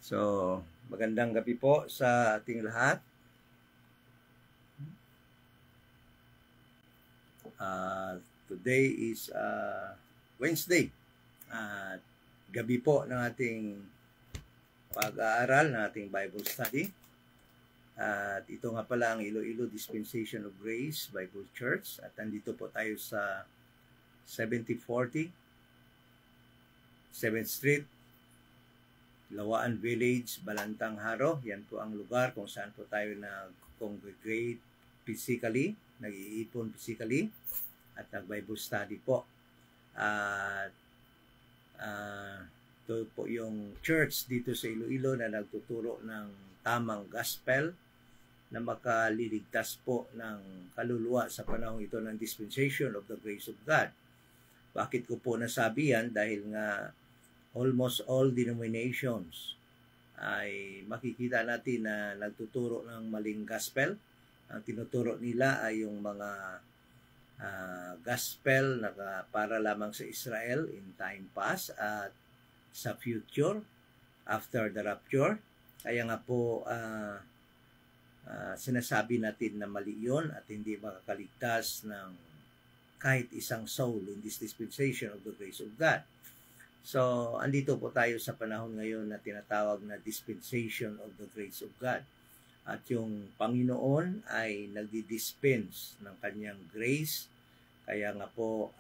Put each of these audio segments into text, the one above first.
So, magandang gabi po sa ating lahat. Today is Wednesday. Gabi po ng ating pag-aaral, ng ating Bible study. At ito nga pala ang Iloilo Dispensation of Grace Bible Church. At nandito po tayo sa 7040 7th Street, Lawaan Village, Balantang Haro. Yan po ang lugar kung saan po tayo nag-congregate physically, nag-iipon physically, at nag-Bible study po. At ito po yung church dito sa Iloilo na nagtuturo ng tamang gospel na makaliligtas po ng kaluluwa sa panahon ito ng dispensation of the grace of God. Bakit ko po nasabi yan? Dahil nga almost all denominations ay makikita natin na nagtuturo ng maling gospel. Ang tinuturo nila ay yung mga gospel na para lamang sa Israel in time past at sa future after the rapture. Kaya nga po sinasabi natin na mali yun at hindi makakaligtas ng kahit isang soul in this dispensation of the grace of God. So, andito po tayo sa panahon ngayon na tinatawag na dispensation of the grace of God. At yung Panginoon ay nagdi-dispense ng kanyang grace. Kaya nga po,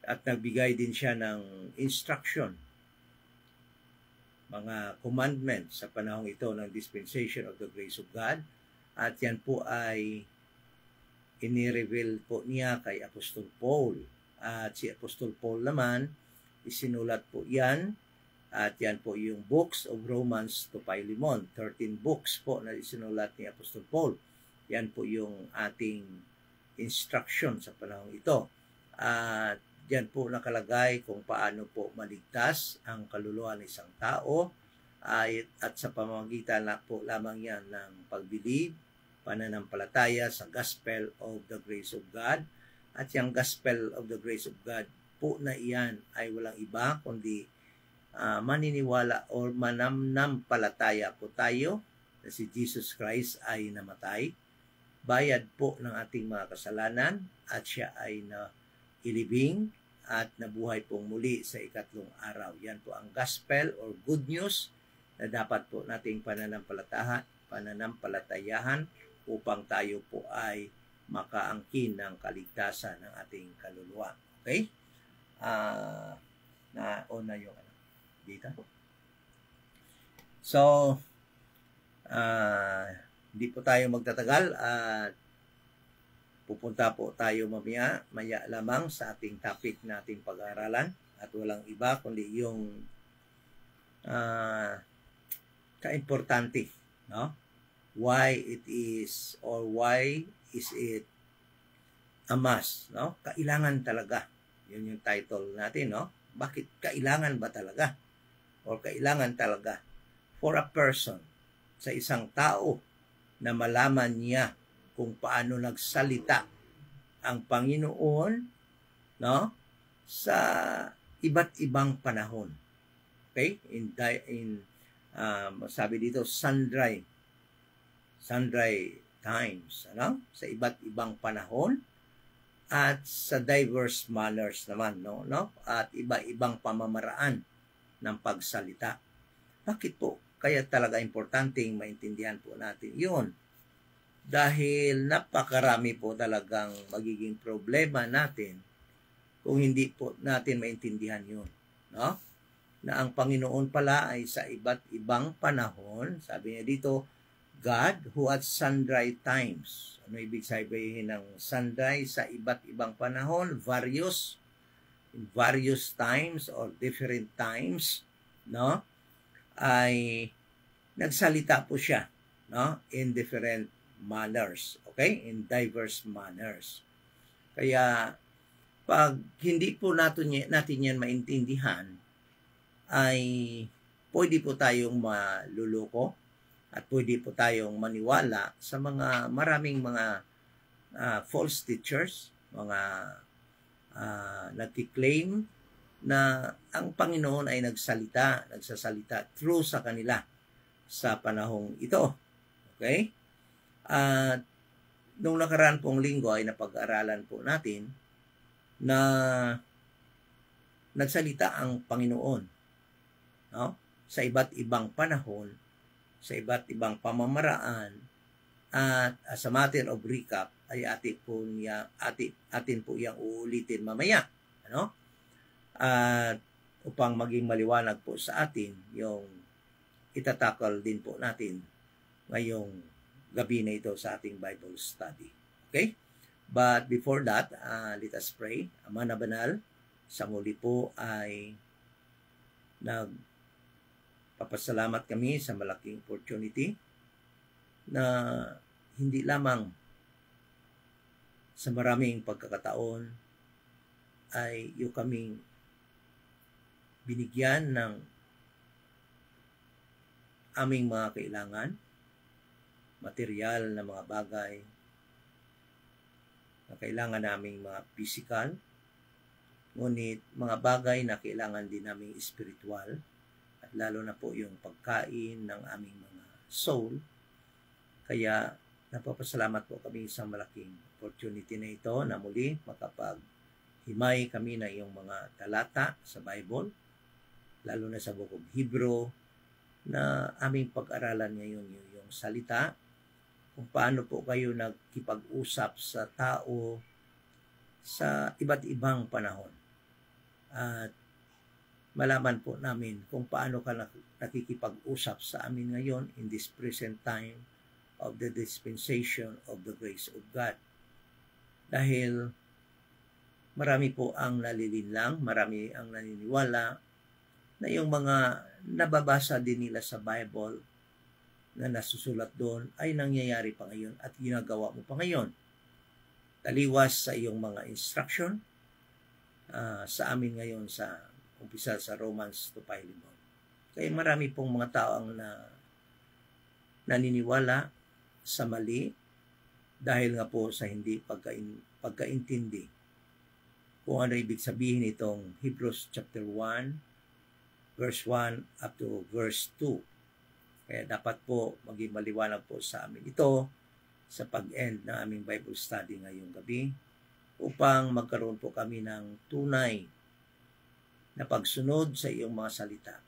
at nagbigay din siya ng instruction, mga commandments sa panahon ito ng dispensation of the grace of God. At yan po ay inireveal po niya kay Apostol Paul. At si Apostol Paul naman, isinulat po yan. At yan po yung books of Romans to Philemon. 13 books po na isinulat ni Apostol Paul. Yan po yung ating instruction sa panahon ito. At yan po nakalagay kung paano po maligtas ang kaluluwa ng isang tao. At sa pamamagitan na po lamang yan ng pagbilib, pananampalataya sa gospel of the grace of God. At yung gospel of the grace of God po na iyan ay walang iba kundi maniniwala o mananampalataya po tayo na si Jesus Christ ay namatay, bayad po ng ating mga kasalanan at siya ay nailibing at nabuhay pong muli sa ikatlong araw. Yan po ang gospel or good news na dapat po nating pananampalatayahan upang tayo po ay makaangkin ng kaligtasan ng ating kaluluwa. Okay? Na yung dito. So, hindi po tayo magtatagal at pupunta po tayo maya lamang sa ating topic na ating pag-aaralan at walang iba kundi yung kaimportante, no? Why it is or why is it a must, no? Kailangan talaga. Yun yung title natin, no? Bakit kailangan ba talaga? Or kailangan talaga for a person, sa isang tao na malaman niya kung paano nagsalita ang Panginoon, no? Sa iba't ibang panahon. Okay? Sabi dito, sundry times, ano? Sa iba't ibang panahon at sa diverse manners naman, no? At iba-ibang pamamaraan ng pagsalita. Bakit po? Kaya talaga importanteng maintindihan po natin 'yon. Dahil napakarami po talagang magiging problema natin kung hindi po natin maintindihan 'yon, no? Na ang Panginoon pala ay sa iba't ibang panahon, sabi niya dito, God who at sundry times. Ano ibig sabihin ng sundry? Sa iba't ibang panahon, various times or different times, no? Ay nagsalita po siya, no? In different manners, okay? In diverse manners. Kaya pag hindi po natin yan maintindihan, ay pwede po tayong maluloko at pwede po tayong maniwala sa maraming mga false teachers, mga nagki-claim na ang Panginoon ay nagsasalita through sa kanila sa panahong ito. Okay? At nung nakaraan pong linggo ay napag-aralan po natin na nagsalita ang Panginoon, no? Sa iba't ibang panahon, sa iba't ibang pamamaraan, at as a matter of recap ay atin po yang uulitin mamaya, ano? At upang maging maliwanag po sa atin yung itatakal din po natin ngayong gabi na ito sa ating Bible study. Okay? But before that, let us pray. Ama na banal, sa muli po ay nagpapasalamat kami sa malaking opportunity na hindi lamang sa maraming pagkakataon ay yung kaming binigyan ng aming mga kailangan, material na mga bagay na kailangan naming mga physical, ngunit mga bagay na kailangan din naming spiritual, at lalo na po yung pagkain ng aming mga soul. Kaya napapasalamat po kami sa malaking opportunity na ito na muli makapaghimay kami na yung mga talata sa Bible, lalo na sa Book of Hebrew, na aming pag-aralan ngayon yung salita, kung paano po kayo nagkipag-usap sa tao sa iba't ibang panahon. At malaman po namin kung paano ka nakikipag-usap sa amin ngayon in this present time of the dispensation of the grace of God. Dahil marami po ang nalilinlang, marami ang naniniwala na yung mga nababasa din nila sa Bible na nasusulat doon ay nangyayari pa ngayon at ginagawa mo pa ngayon. Taliwas sa iyong mga instruction sa amin ngayon sa umpisa sa Romans to Philemon. Kaya marami pong mga tao ang naniniwala sa mali dahil nga po sa hindi pagkaintindi kung ano ibig sabihin itong Hebrews chapter 1 verse 1 up to verse 2. Kaya dapat po maging maliwanag po sa amin ito sa pag-end ng aming Bible study ngayong gabi upang magkaroon po kami ng tunay na pagsunod sa iyong mga salita.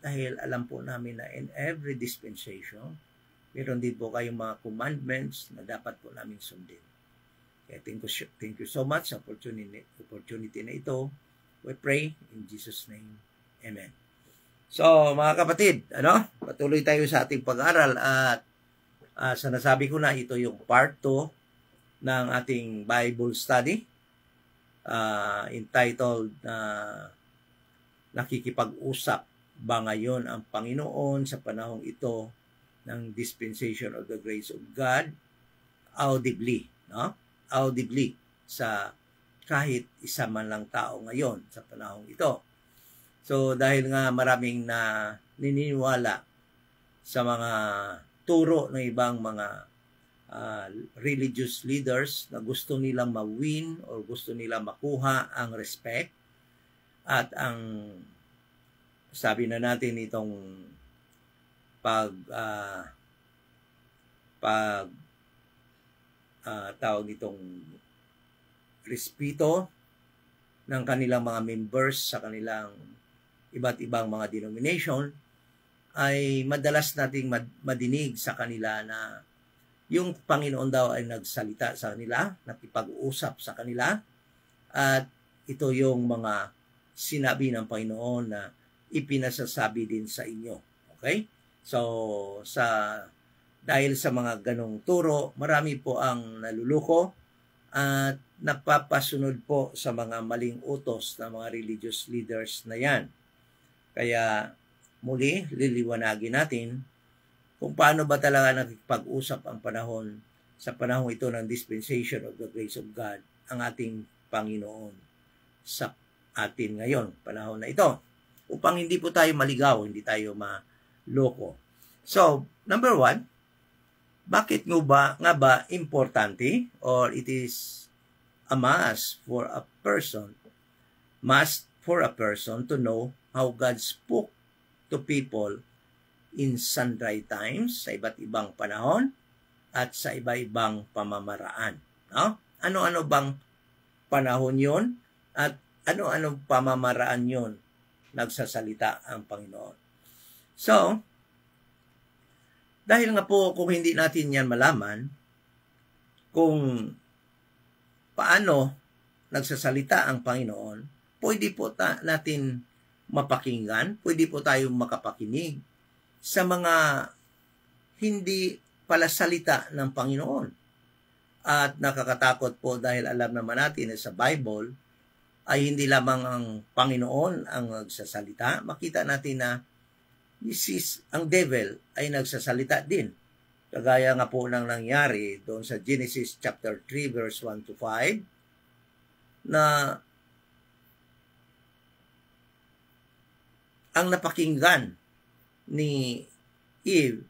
Dahil alam po namin na in every dispensation, meron din po kayong mga commandments na dapat po namin sundin. Kaya thank you so much sa opportunity na ito. We pray in Jesus' name. Amen. So, mga kapatid, patuloy tayo sa ating pag-aaral at sa nasabi ko na, ito yung part 2 ng ating Bible study entitled Nakikipag-usap ba ngayon ang Panginoon sa panahong ito ng dispensation of the grace of God audibly, no? Audibly sa kahit isa man lang tao ngayon sa panahong ito. So dahil nga maraming na naniniwala sa mga turo ng ibang mga religious leaders na gusto nilang ma-win or gusto nilang makuha ang respect at ang sabi na natin itong tawag itong respeto ng kanilang mga members sa kanilang iba't ibang mga denomination, ay madalas nating madinig sa kanila na yung Panginoon daw ay nagsalita sa kanila, nakipag-usap sa kanila, at ito yung mga sinabi ng Panginoon na ipinasasabi din sa inyo. Okay? So, dahil sa mga ganong turo, marami po ang naluluko at napapasunod po sa mga maling utos ng mga religious leaders na yan. Kaya muli, liliwanagin natin kung paano ba talaga nakikipag-usap ang panahon sa panahong ito ng dispensation of the grace of God ang ating Panginoon sa atin ngayon, panahon na ito. Upang hindi po tayo maligaw, hindi tayo maloko. So, number 1, bakit nga ba importante or it is a must for a person for a person to know how God spoke to people in sundry times, sa iba't ibang panahon, at sa iba-ibang pamamaraan. No? Ano-ano bang panahon yon at ano-ano pamamaraan yon nagsasalita ang Panginoon? So, dahil nga po kung hindi natin yan malaman, kung paano nagsasalita ang Panginoon, pwede po natin mapakinggan, pwede po tayong makapakinig sa mga hindi pala salita ng Panginoon. At nakakatakot po dahil alam naman natin na sa Bible ay hindi lamang ang Panginoon ang nagsasalita. Makita natin na ang devil ay nagsasalita din. Kagaya nga po nang nangyari doon sa Genesis chapter 3 verse 1 to 5 na ang napakinggan ni Eve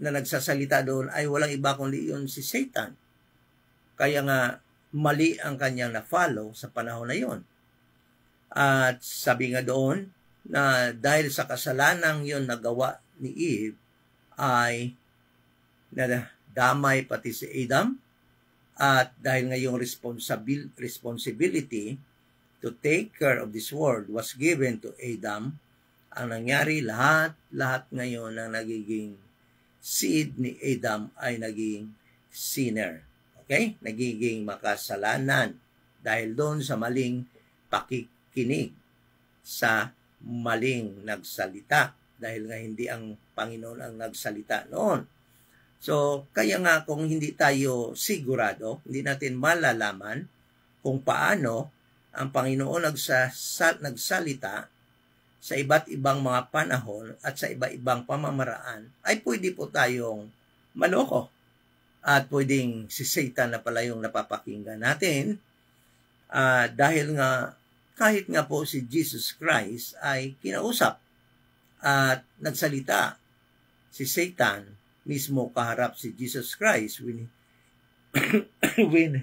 na nagsasalita doon ay walang iba kundi yun si Satan. Kaya nga mali ang kanyang na-follow sa panahon na yun. At sabi nga doon na dahil sa kasalanang yun nagawa ni Eve ay nadamay pati si Adam, at dahil nga yung responsibility to take care of this world was given to Adam, ang nangyari lahat ngayon ng nagiging seed ni Adam ay naging sinner. Okay? Nagiging makasalanan dahil doon sa maling pakikinig sa maling nagsalita, dahil nga hindi ang Panginoon ang nagsalita noon. So, kaya nga kung hindi tayo sigurado, hindi natin malalaman kung paano ang Panginoon nagsalita sa iba't ibang mga panahon at sa iba-ibang pamamaraan, ay pwede po tayong maloko. At pwedeng si Satan na pala yung napapakinggan natin, dahil nga kahit nga po si Jesus Christ ay kinausap at nagsalita si Satan mismo kaharap si Jesus Christ when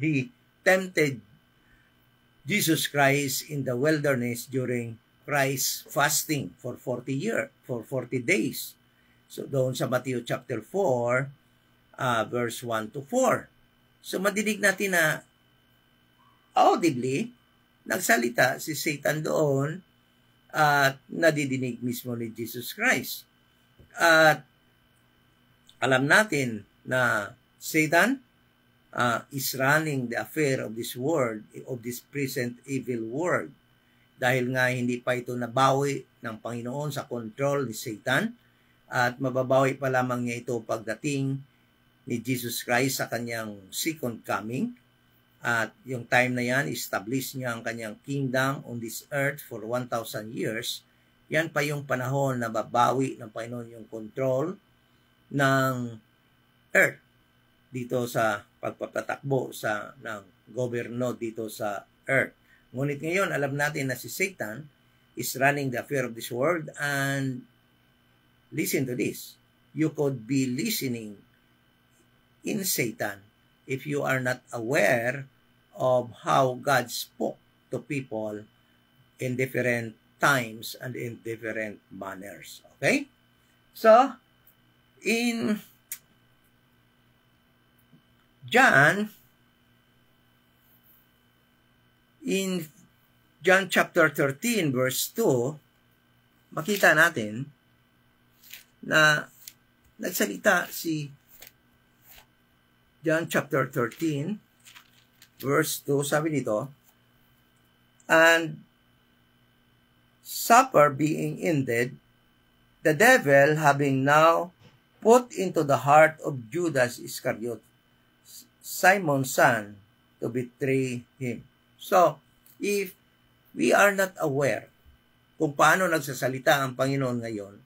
he tempted Jesus Christ in the wilderness during Christ's fasting for 40 days. So doon sa Matthew chapter 4 verse 1 to 4. So madidig natin na audibly nagsalita si Satan doon at nadidinig mismo ni Jesus Christ. At alam natin na Satan is running the affair of this world, of this present evil world. Dahil nga hindi pa ito nabawi ng Panginoon sa control ni Satan, at mababawi pa lamang niya ito pagdating ni Jesus Christ sa kanyang second coming. At yung time na yan, establish niya ang kanyang kingdom on this earth for 1,000 years. Yan pa yung panahon na babawi ng Panginoon yung control ng earth dito sa pagpapatakbo ng gobyerno dito sa earth. Ngunit ngayon, alam natin na si Satan is running the affair of this world, and listen to this. You could be listening in Satan if you are not aware of how God spoke to people in different times and in different manners. Okay? So, in John chapter 13 verse 2, makita natin na nagsalita si John chapter 13 verse 2, sabi nito, and supper being ended, the devil having now put into the heart of Judas Iscariot, Simon's son, to betray him. So, if we are not aware kung paano nagsasalita ang Panginoon ngayon,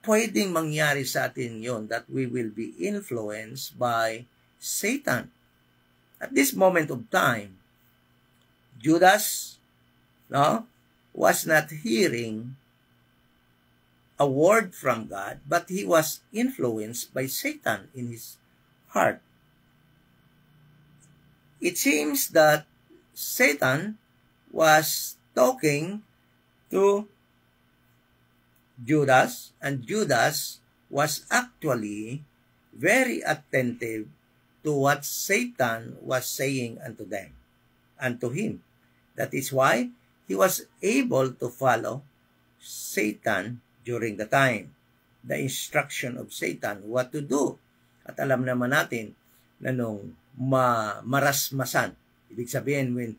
pwedeng mangyari sa atin yon that we will be influenced by Satan. At this moment of time, Judas was not hearing a word from God, but he was influenced by Satan in his heart. It seems that Satan was talking to Judas, and Judas was actually very attentive to what Satan was saying unto him. That is why he was able to follow Satan during the time. The instruction of Satan, what to do. At alam naman natin na nung marasmasan, ibig sabihin when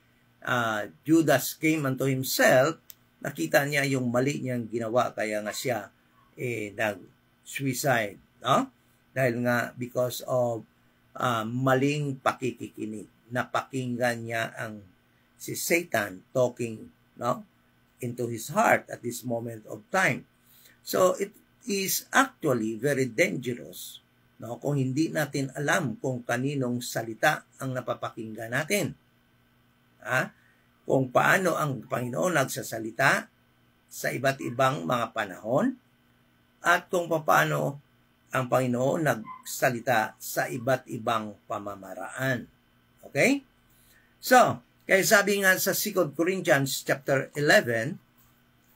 Judas came unto himself, nakita niya yung mali niyang ginawa, kaya nga siya nag-suicide. No? Dahil nga because of maling pakikikinig. Napakinggan niya si Satan talking, no, into his heart at this moment of time. So it is actually very dangerous, no, kung hindi natin alam kung kaninong salita ang napapakinggan natin. Kung paano ang Panginoon nagsasalita sa iba't ibang mga panahon at kung paano ang Panginoon nagsalita sa iba't ibang pamamaraan. Okay? So, kaya sabi nga sa 2 Corinthians chapter 11,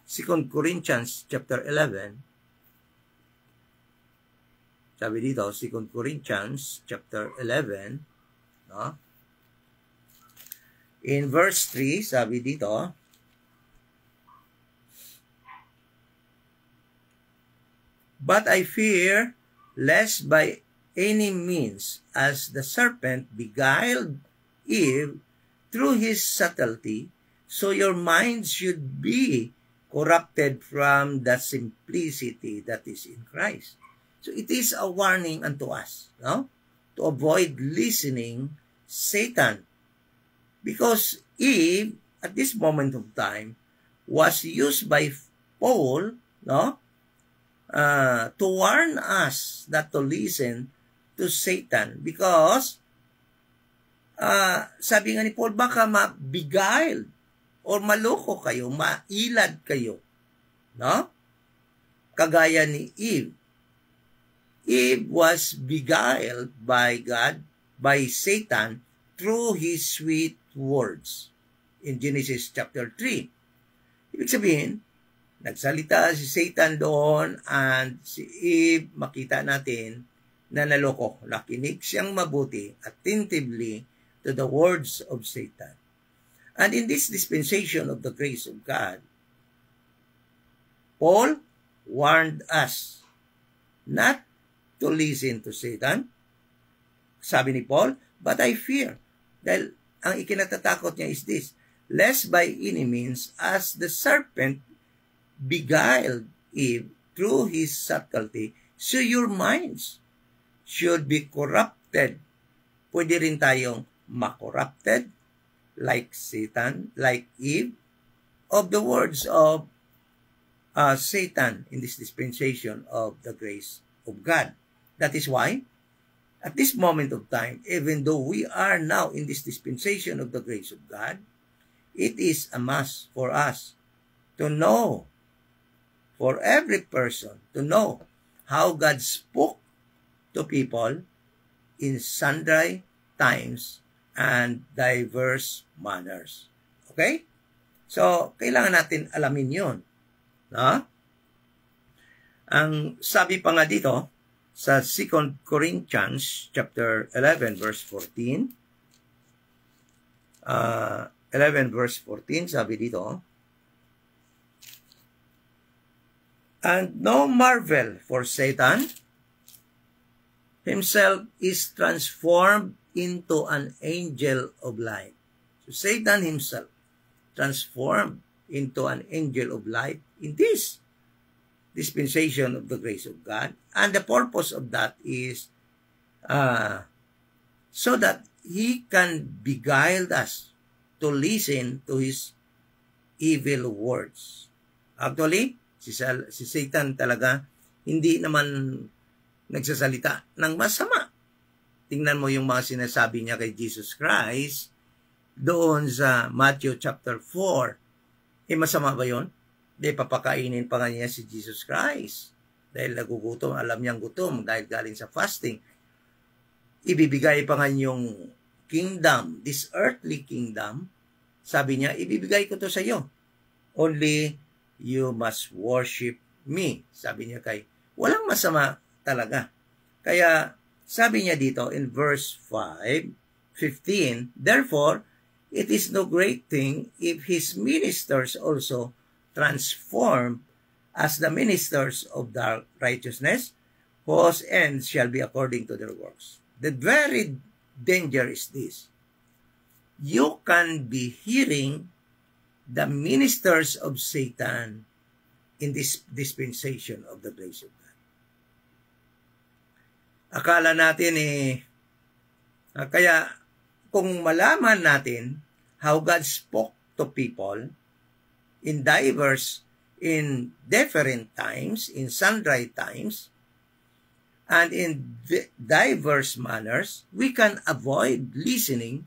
2 Corinthians chapter 11, sabi dito, 2 Corinthians chapter 11, no? In verse 3, sabi dito, but I fear lest by any means, as the serpent beguiled Eve through his subtlety, so your minds should be corrupted from the simplicity that is in Christ. So it is a warning unto us, no, to avoid listening Satan, because Eve at this moment of time was used by Paul, no, to warn us not to listen to Satan, because sabi nga ni Paul, baka mabigil or maloko kayo, mailad kayo, no? Kagaya ni Eve. Eve was beguiled by God, by Satan, through his sweet words in Genesis chapter 3. Ibig sabihin, nagsalita si Satan doon and si Eve, makita natin na naloko. Nakinig siyang mabuti, attentively to the words of Satan. And in this dispensation of the grace of God, Paul warned us not to listen to Satan. Sabi ni Paul, but I fear. Dahil ang ikinatatakot niya is this, lest by any means, as the serpent beguiled Eve through his subtlety, so your minds should be corrupted. Pwede rin tayong makorrupted, like Satan, like Eve, of the words of Satan in this dispensation of the grace of God. That is why, at this moment of time, even though we are now in this dispensation of the grace of God, it is a must for us to know, for every person to know how God spoke to people in sundry times and diverse manners. Okay? So, kailangan natin alamin yun. No? Ang sabi pa nga dito, sa 2 Corinthians chapter 11 verse 14, 11 verse 14, sabi dito, and no marvel, for Satan himself is transformed into an angel of light. So Satan himself transformed into an angel of light in this dispensation of the grace of God. And the purpose of that is so that he can beguile us to listen to his evil words. Actually, si Satan talaga hindi naman nagsasalita ng masama. Tingnan mo yung mga sinasabi niya kay Jesus Christ doon sa Matthew chapter 4. Masama ba yun? Di papakainin pa nga niya si Jesus Christ. Dahil nagugutom, alam niyang gutom dahil galing sa fasting. Ibibigay pa nga yung kingdom, this earthly kingdom, Sabi niya, ibibigay ko to sa iyo. Only you must worship me. Sabi niya kay, walang masama talaga. Kaya sabi niya dito in verse 5:15, therefore, it is no great thing if his ministers also transform as the ministers of the righteousness, whose ends shall be according to their works. The very danger is this. You can be hearing the ministers of Satan in this dispensation of the grace of God. Akala natin kaya kung malaman natin how God spoke to people in different times, in sundry times, and in diverse manners, we can avoid listening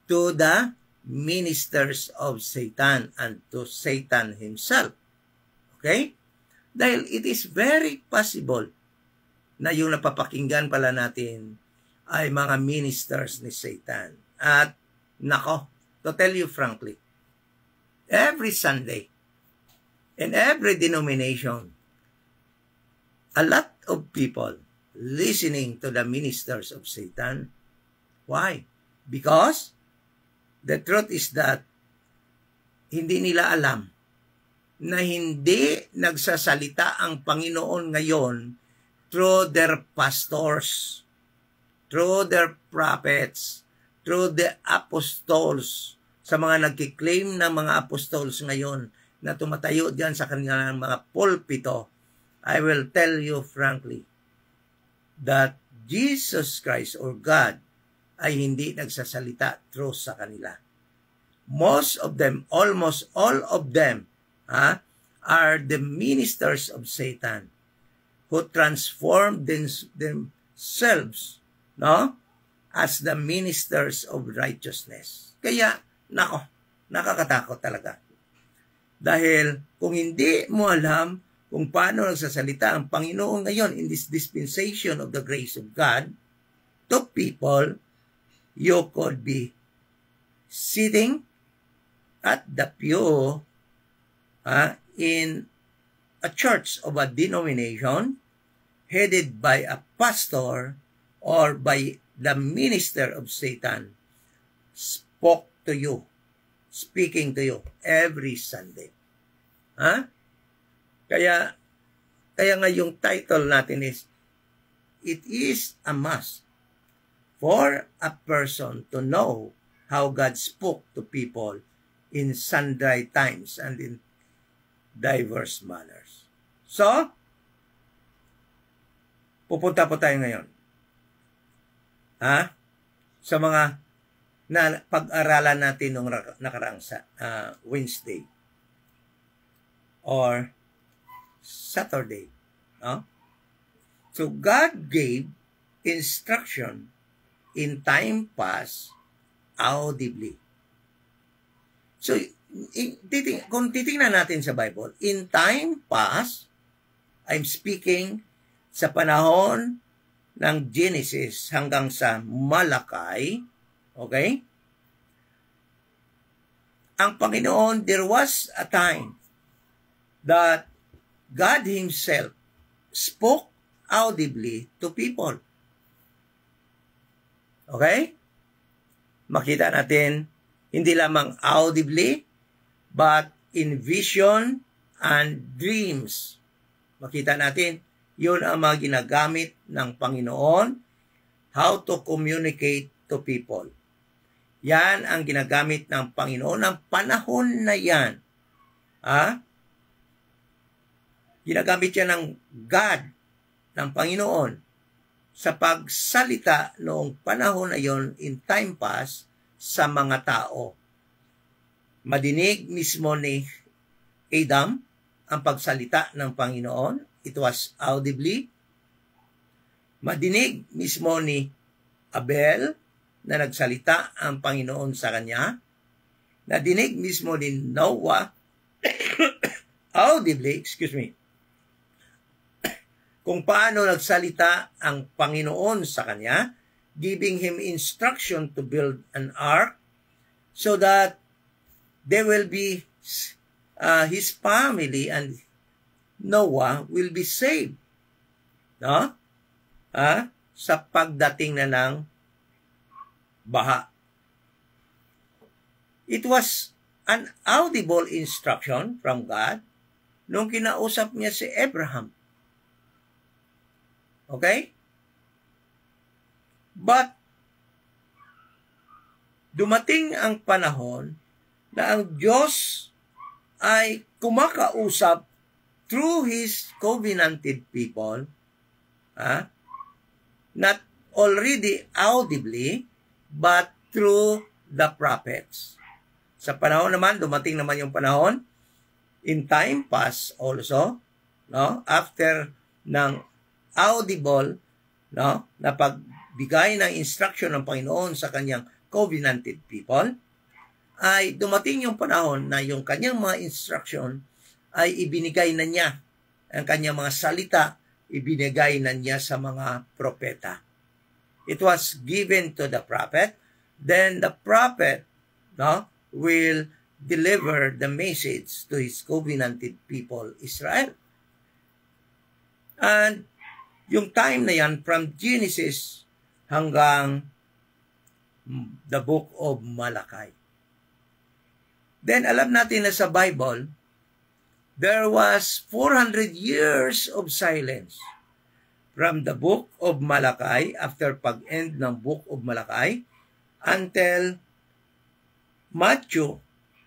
to the ministers of Satan and to Satan himself. Okay? Dahil it is very possible na yung napapakinggan pala natin ay mga ministers ni Satan. At nako, to tell you frankly, every Sunday, in every denomination, a lot of people listening to the ministers of Satan. Why? Because the truth is that hindi nila alam na hindi nagsasalita ang Panginoon ngayon through their pastors, through their prophets, through the apostles, sa mga nagkiklaim ng mga apostles ngayon na tumatayo diyan sa kanilang mga pulpito. I will tell you frankly that Jesus Christ or God ay hindi nagsasalita through sa kanila. Most of them, almost all of them, are the ministers of Satan who transform themselves, as the ministers of righteousness. Kaya, nakakatakot talaga. Dahil kung hindi mo alam kung paano nagsasalita ang Panginoon ngayon in this dispensation of the grace of God to people, you could be sitting at the pew in a church of a denomination headed by a pastor or by the minister of Satan spoke to you, speaking to you every Sunday. Kaya nga yung title natin is, it is a must for a person to know how God spoke to people in sundry times and in diverse manners. So, pupunta po tayo ngayon sa mga na pag-aralan natin nung nakaraang Wednesday or Saturday. So, God gave instruction in time past audibly. So, kung titingnan natin sa Bible, in time past, I'm speaking sa panahon ng Genesis hanggang sa Malakay, okay? Ang Panginoon, there was a time that God Himself spoke audibly to people. Okay? Makita natin, hindi lamang audibly, but in vision and dreams. Makita natin, yun ang mga ginagamit ng Panginoon, how to communicate to people. Yan ang ginagamit ng Panginoon ng panahon na yan. Ginagamit yan ng God, ng Panginoon, sa pagsalita noong panahon na yon in time past sa mga tao. Madinig mismo ni Adam ang pagsalita ng Panginoon. It was audibly. Madinig mismo ni Abel na nagsalita ang Panginoon sa kanya. Nadinig mismo ni Noah audibly, kung paano nagsalita ang Panginoon sa kanya, giving him instruction to build an ark so that they will be, his family and Noah will be saved. No? Sa pagdating na ng baha. It was an audible instruction from God nung kinausap niya si Abraham. Okay? But, dumating ang panahon na ang Diyos ay kumakausap through His covenanted people, not already audibly, but through the prophets. Sa panahon naman, dumating naman yung panahon, in time past also, no, after ng audible, no, na pagbigay ng instruction ng Panginoon sa kanyang covenanted people, ay dumating yung panahon na yung kanyang mga instruction ay ibinigay na niya. Ang kanyang mga salita, ibinigay na niya sa mga propeta. It was given to the prophet, then the prophet, no, will deliver the message to his covenanted people, Israel. And yung time na yan, from Genesis hanggang the book of Malachi. Then alam natin na sa Bible, there was 400 years of silence. From the book of Malachi, after pag-end ng book of Malachi, until Matthew,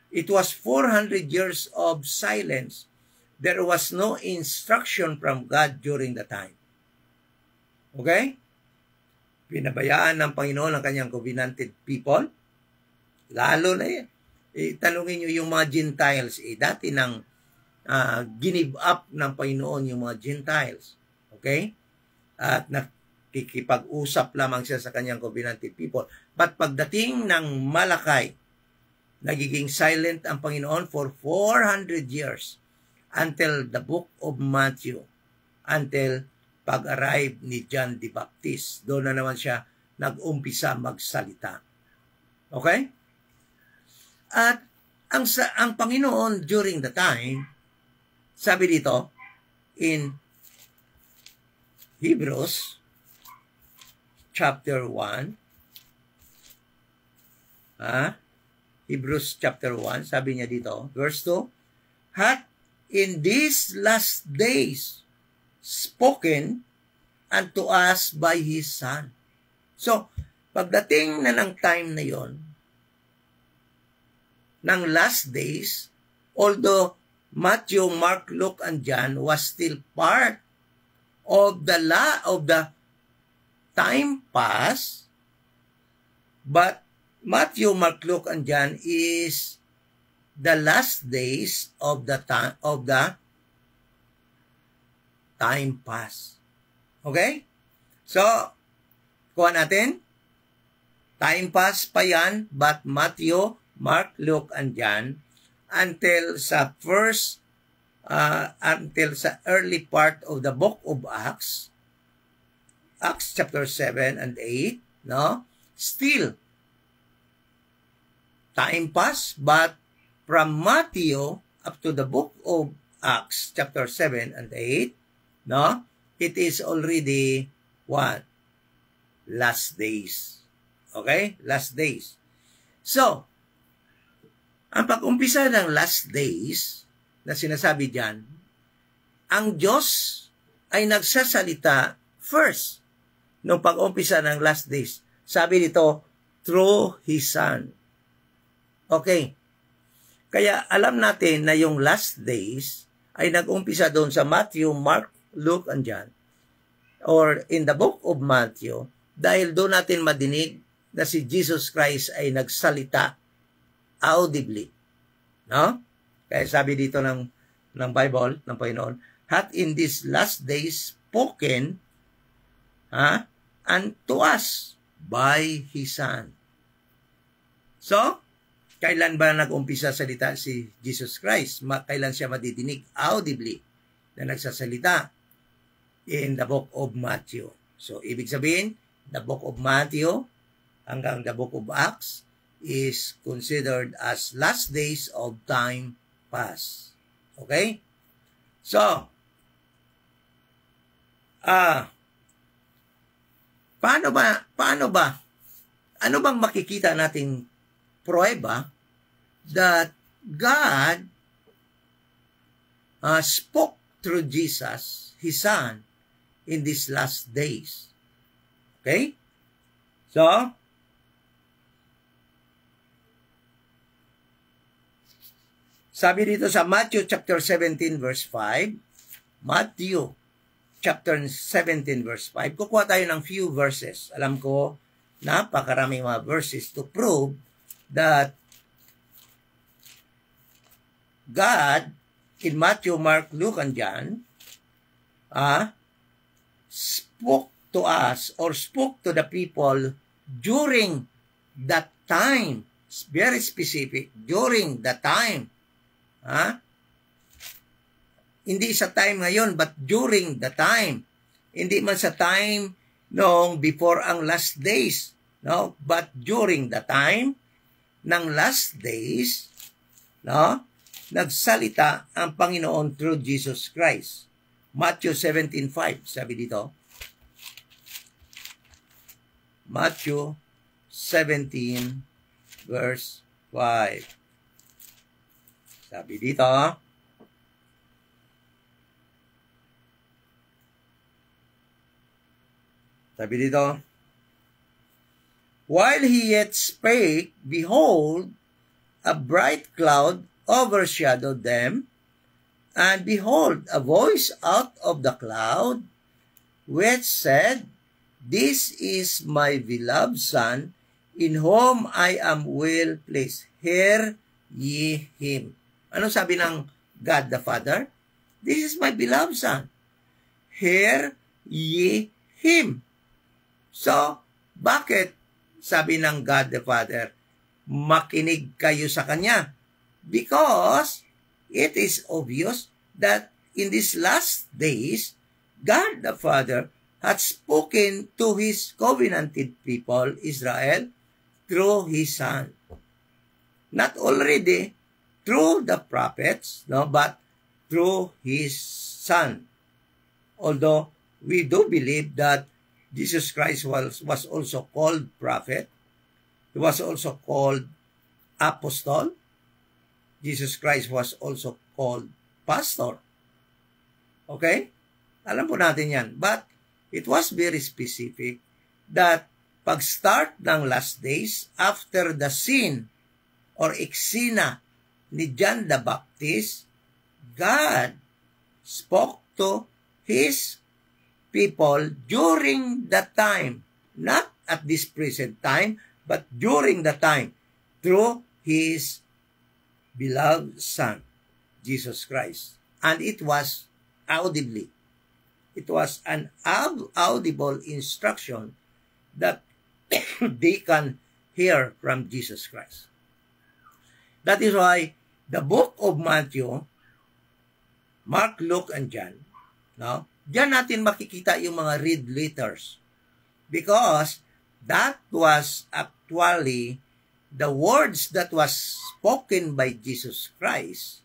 it was 400 years of silence. There was no instruction from God during the time. Okay? Pinabayaan ng Panginoon ang kanyang covenanted people. Lalo na yan. Tanungin nyo yung mga Gentiles. Dati nang give up ng Panginoon yung mga Gentiles. Okay? At nakikipag-usap lamang siya sa kanyang covenanted people. But pagdating ng Malachi, nagiging silent ang Panginoon for 400 years until the book of Matthew, until pag-arrive ni John the Baptist. Doon na naman siya nag-umpisa magsalita. Okay? At ang Panginoon during the time, sabi dito in Hebrews chapter 1, Hebrews chapter 1, sabi niya dito, verse 2, hath in these last days spoken unto us by His Son. So, pagdating na ng time na yon, ng last days, although Matthew, Mark, Luke, and John was still part of the time past, but Matthew, Mark, Luke, and John is the last days of the time past. Okay? So, kuha natin. Time past pa yan, but Matthew, Mark, Luke, and John until sa early part of the book of Acts, Acts chapter 7 and 8, no? Still time pass, but from Matthew up to the book of Acts chapter 7 and 8, no? It is already what? Last days. Okay? Last days. So, ang pag-umpisa ng last days na sinasabi diyan, ang Diyos ay nagsasalita first nung pag-umpisa ng last days. Sabi dito, through His Son. Okay. Kaya alam natin na yung last days ay nag-umpisa doon sa Matthew, Mark, Luke, and John. Or in the book of Matthew, dahil doon natin madinig na si Jesus Christ ay nagsalita audibly. No? Kaya sabi dito ng Bible, ng Panginoon, hath in these last days spoken unto us by His Son. So, kailan ba nag-umpisa salita si Jesus Christ? Kailan siya madidinig audibly na nagsasalita? In the book of Matthew. So, ibig sabihin, the book of Matthew hanggang the book of Acts, is considered as last days of time past. Okay? So, paano ba, ano bang makikita nating pruweba that God spoke through Jesus, His Son, in these last days? Okay? So, sabi dito sa Matthew chapter 17 verse 5, Matthew chapter 17 verse 5, kukuha tayo ng few verses. Alam ko, napakaraming mga verses to prove that God, in Matthew, Mark, Luke, and John, spoke to us or spoke to the people during that time. It's very specific, during the time. Hindi sa time ngayon, but during the time. Hindi man sa time noong before ang last days, no? But during the time ng last days, no? Nagsalita ang Panginoon through Jesus Christ. Matthew 17:5, sabi dito. Matthew 17 verse 5. Sabi dito, while he yet spake, behold, a bright cloud overshadowed them, and behold, a voice out of the cloud, which said, This is my beloved Son, in whom I am well pleased. Hear ye him. Ano sabi ng God the Father? This is my beloved Son. Hear ye him. So, bakit sabi ng God the Father, makinig kayo sa Kanya? Because it is obvious that in these last days, God the Father had spoken to His covenanted people, Israel, through His Son. Not already through the prophets, no, but through His Son. Although we do believe that Jesus Christ was also called prophet. He was also called apostle. Jesus Christ was also called pastor. Okay? Alam po natin yan. But it was very specific that pag-start ng last days, after the scene or eksena ni John the Baptist, God spoke to His people during the time, not at this present time, but during the time, through His beloved Son, Jesus Christ. And it was audibly. It was an audible instruction that they can hear from Jesus Christ. That is why the book of Matthew, Mark, Luke, and John, no? Diyan natin makikita yung mga red letters. Because that was actually the words that was spoken by Jesus Christ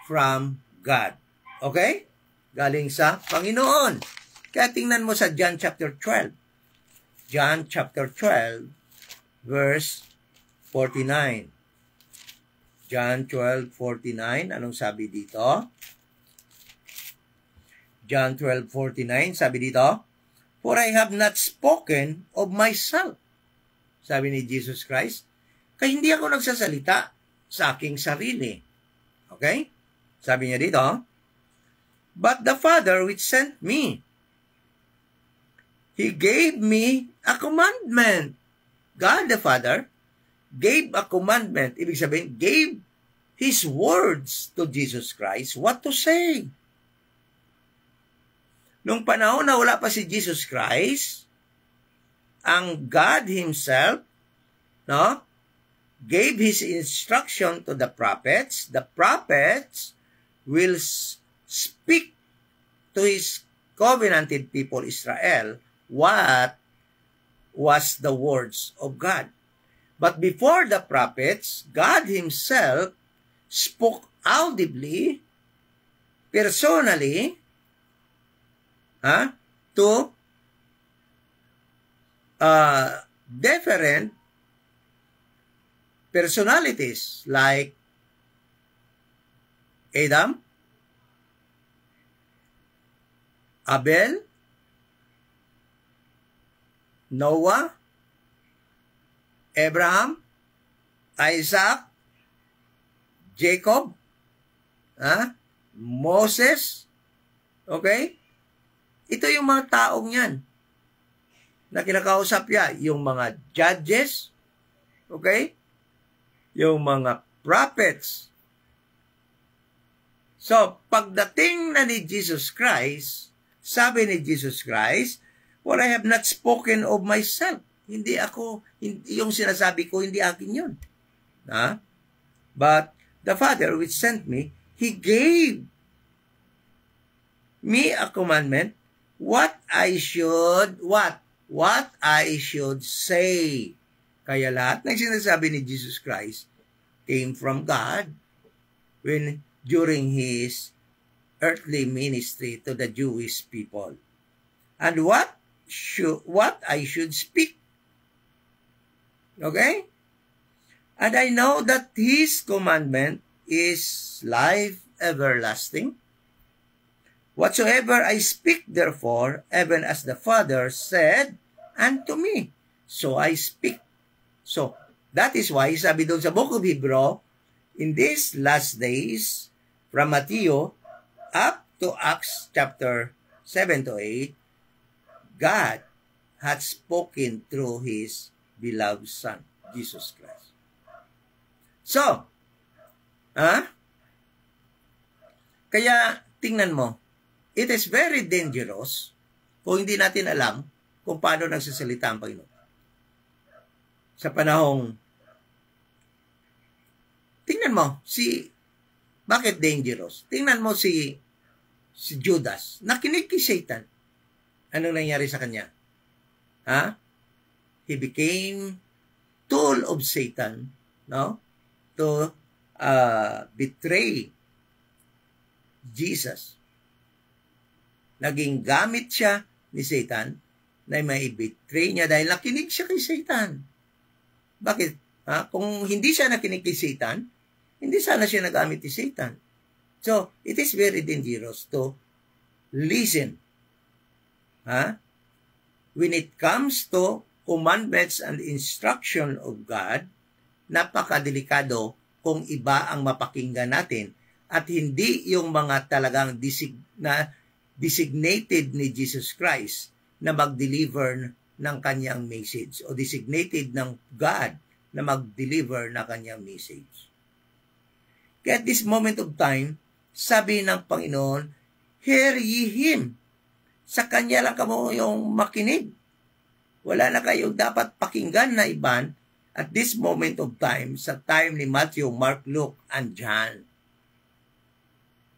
from God. Okay? Galing sa Panginoon. Kaya tingnan mo sa John chapter 12. John chapter 12, verse 49. John 12:49, anong sabi dito? John 12:49, sabi dito, For I have not spoken of myself. Sabi ni Jesus Christ, kaya hindi ako nagsasalita sa aking sarili. Okay? Sabi niya dito, But the Father which sent me, He gave me a commandment. God the Father gave a commandment. Ibig sabihin, gave His words to Jesus Christ what to say. Nung panahon na wala pa si Jesus Christ, ang God Himself, no, gave His instruction to the prophets. The prophets will speak to His covenanted people Israel what was the words of God. But before the prophets, God Himself spoke audibly, personally, to different personalities like Adam, Abel, Noah, Abraham, Isaac, Jacob, Moses, okay? Ito yung mga taong yan na kinakausap niya, yung mga judges, okay? Yung mga prophets. So, pagdating na ni Jesus Christ, sabi ni Jesus Christ, "For I have not spoken of myself." Hindi ako, yung sinasabi ko, hindi akin yun. But the Father which sent me, He gave me a commandment, what I should say. Kaya lahat ng sinasabi ni Jesus Christ came from God during His earthly ministry to the Jewish people. And what I should speak. Okay? And I know that His commandment is life everlasting. Whatsoever I speak, therefore, even as the Father said unto me, so I speak. So, that is why, sabi doon sa Book of Hebrew, in these last days, from Matthew up to Acts chapter 7 to 8, God had spoken through His beloved Son, Jesus Christ. So, kaya tingnan mo, it is very dangerous kung hindi natin alam kung paano nagsasalita ang Panginoon. Sa panahong, tingnan mo, bakit dangerous? Tingnan mo si Judas, nakinig kay Satan. Anong nangyari sa kanya? He became tool of Satan, no? To betray Jesus. Naging gamit siya ni Satan na may betray niya dahil nakinig siya kay Satan. Bakit? Kung hindi siya nakinig kay Satan, hindi sana siya nagamit ni Satan. So, it is very dangerous to listen. When it comes to commandments and instruction of God, napakadelikado kung iba ang mapakinggan natin at hindi yung mga talagang designated ni Jesus Christ na mag-deliver ng kanyang message o designated ng God na mag-deliver na kanyang message. Kaya at this moment of time, sabi ng Panginoon, hear ye Him. Sa Kanya lang kamo yung makinig. Wala na kayong dapat pakinggan na iban at this moment of time, sa time ni Matthew, Mark, Luke, and John.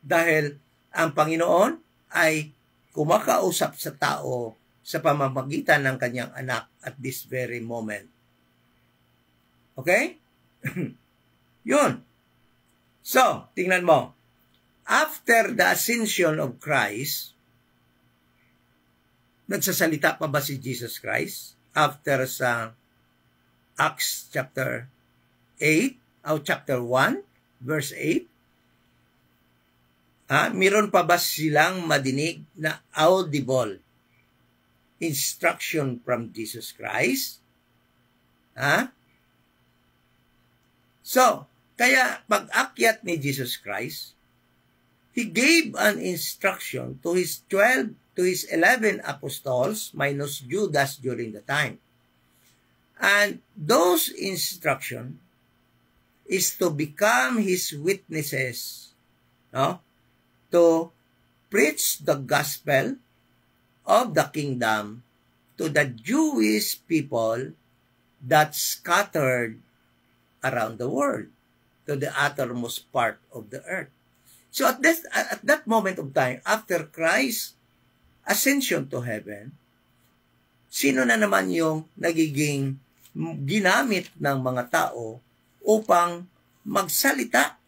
Dahil ang Panginoon ay kumakausap sa tao sa pamamagitan ng kanyang anak at this very moment. Okay? Yun. So, tingnan mo. After the ascension of Christ, nagsasalita pa ba si Jesus Christ? After sa Acts chapter 8, o chapter 1, verse 8, meron pa ba silang madinig na audible instruction from Jesus Christ? So, kaya pag-akyat ni Jesus Christ, He gave an instruction to His 11 apostles minus Judas during the time. And those instruction is to become His witnesses, no? To preach the gospel of the kingdom to the Jewish people that scattered around the world, to the uttermost part of the earth. So at that moment of time, after Christ's ascension to heaven, sino na naman yung nagiging ginamit ng mga tao upang magsalita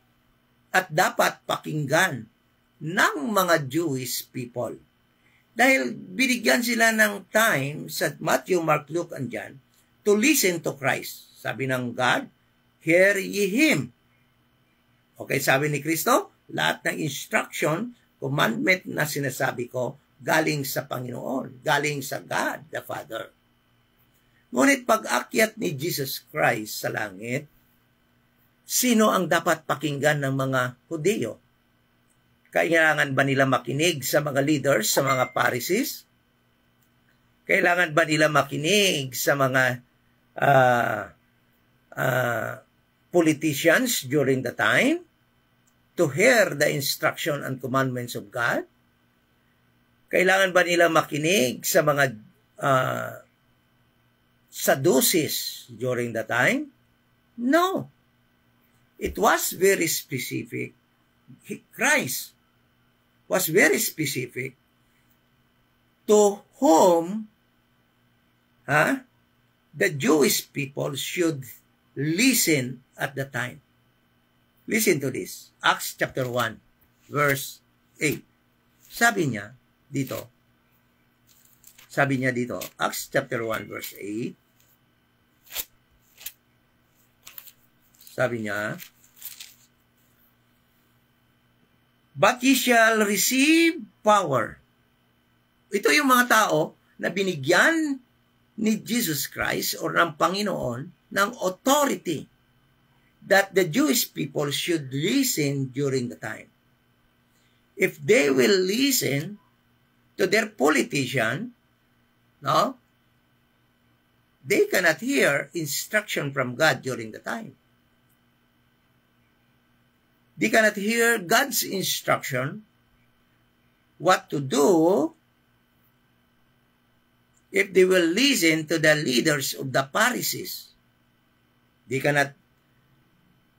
at dapat pakinggan ng mga Jewish people. Dahil binigyan sila ng time sa Matthew, Mark, Luke, and John to listen to Christ. Sabi ng God, hear ye Him. Okay, sabi ni Kristo, lahat ng instruction, commandment na sinasabi ko, galing sa Panginoon, galing sa God, the Father. Ngunit pag-akyat ni Jesus Christ sa langit, sino ang dapat pakinggan ng mga Hudyo? Kailangan ba nila makinig sa mga leaders, sa mga Pharisees? Kailangan ba nila makinig sa mga politicians during the time to hear the instruction and commandments of God? Kailangan ba nila makinig sa mga Sadducees during the time? No. It was very specific. Christ was very specific to whom the Jewish people should listen at the time. Listen to this. Acts chapter 1, verse 8. Sabi niya dito, Acts chapter 1, verse 8, sabi niya, but ye shall receive power. Ito yung mga tao na binigyan ni Jesus Christ o ng Panginoon ng authority that the Jewish people should listen during the time. If they will listen to their politician, no, they cannot hear instruction from God during the time. They cannot hear God's instruction what to do if they will listen to the leaders of the Pharisees. They cannot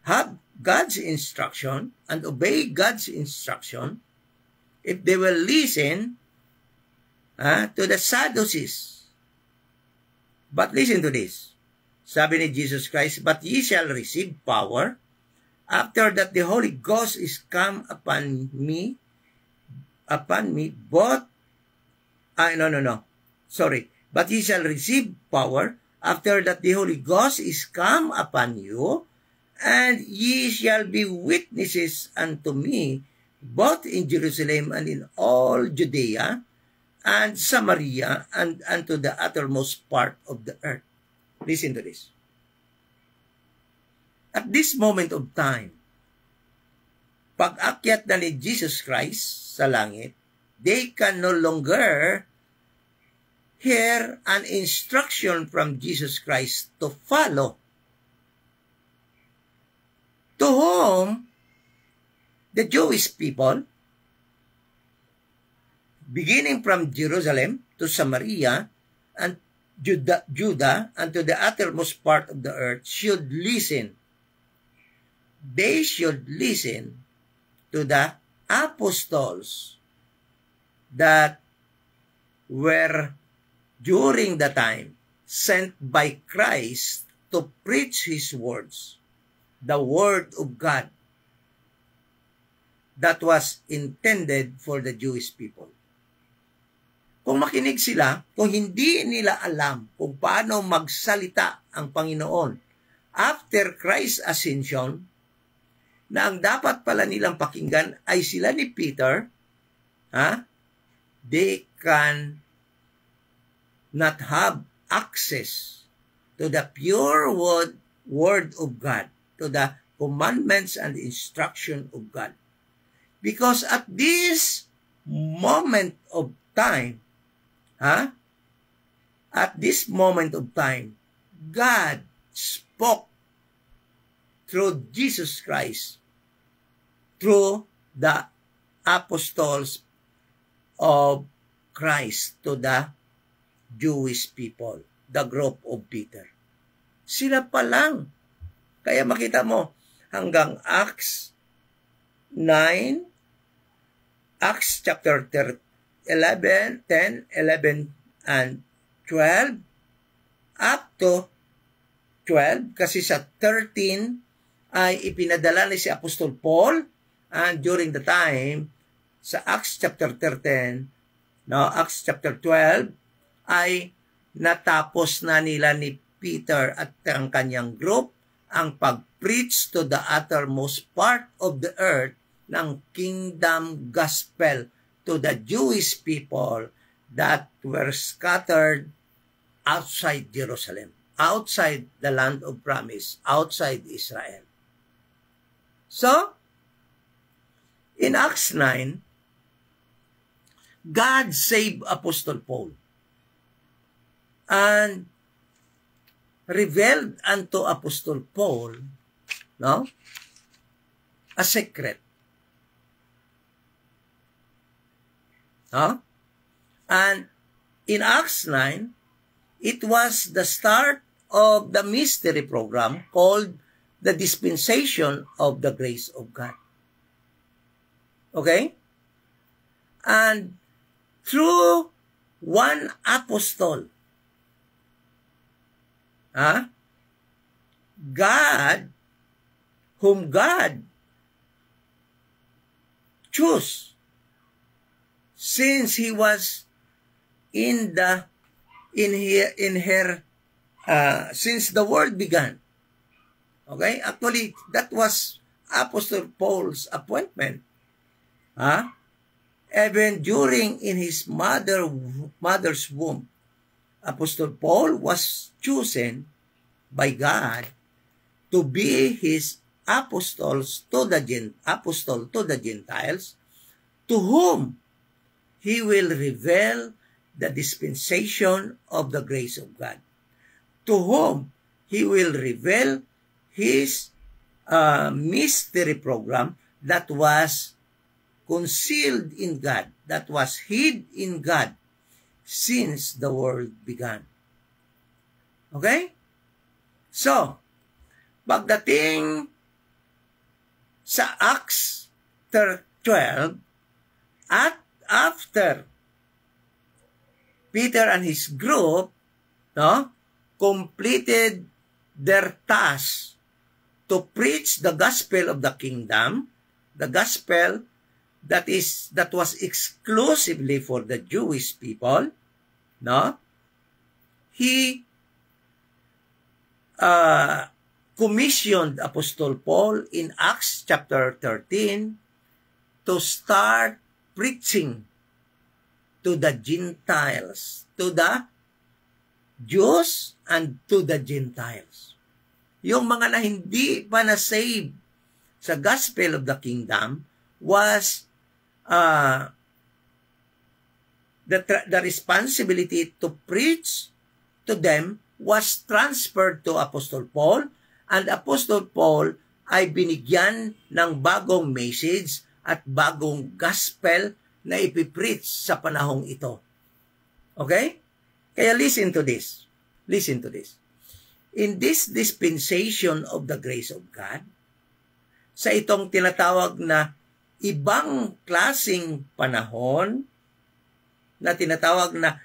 have God's instruction and obey God's instruction if they will listen to the Sadducees. But listen to this. Sabi ni Jesus Christ, but ye shall receive power after that the Holy Ghost is come upon me, but ye shall receive power after that the Holy Ghost is come upon you, and ye shall be witnesses unto me, both in Jerusalem and in all Judea and Samaria and unto the uttermost part of the earth. Listen to this. At this moment of time, pag-akyat na ni Jesus Christ sa langit, they can no longer hear an instruction from Jesus Christ to follow. To whom the Jewish people, beginning from Jerusalem to Samaria and Judah and to the uttermost part of the earth, should listen. They should listen to the apostles that were during the time sent by Christ to preach His words, the Word of God that was intended for the Jewish people. Kung makinig sila, kung hindi nila alam kung paano magsalita ang Panginoon after Christ's ascension, na ang dapat pala nilang pakinggan ay sila ni Peter, they can not have access to the pure word of God, to the commandments and instruction of God. Because at this moment of time, God spoke through Jesus Christ, through the apostles of Christ to the Jewish people, the group of Peter. Sila pa lang. Kaya makita mo, hanggang Acts 9, Acts chapter 11, 10, 11, and 12, up to 12 kasi sa 13 ay ipinadala ni si Apostol Paul, and during the time sa Acts chapter 13, Acts chapter 12 ay natapos na nila ni Peter at ang kanyang group ang pag-preach to the uttermost part of the earth ng kingdom gospel to the Jewish people that were scattered outside Jerusalem, outside the land of promise, outside Israel. So, in Acts 9, God saved Apostle Paul and revealed unto Apostle Paul, a secret. And in Acts 9, it was the start of the mystery program called the dispensation of the grace of God. Okay? And through one apostle, whom God chose, since he was since the world began. Okay? Actually, that was Apostle Paul's appointment. Even during in his mother's womb, Apostle Paul was chosen by God to be his apostle to the Gentiles, to whom he will reveal the dispensation of the grace of God, to whom he will reveal his mystery program that was concealed in God, that was hid in God since the world began. Okay? So, pagdating sa Acts 12, at after Peter and his group completed their task to preach the gospel of the kingdom, the gospel that was exclusively for the Jewish people, he commissioned Apostle Paul in Acts chapter 13 to start preaching to the Gentiles, to the Jews and to the Gentiles. Yung mga na hindi pa na-save sa gospel of the kingdom was the responsibility to preach to them was transferred to Apostle Paul, and Apostle Paul ay binigyan ng bagong message at bagong gospel na ipipreach sa panahong ito. Okay? Kaya listen to this. Listen to this. In this dispensation of the grace of God, sa itong tinatawag na ibang klasing panahon, na tinatawag na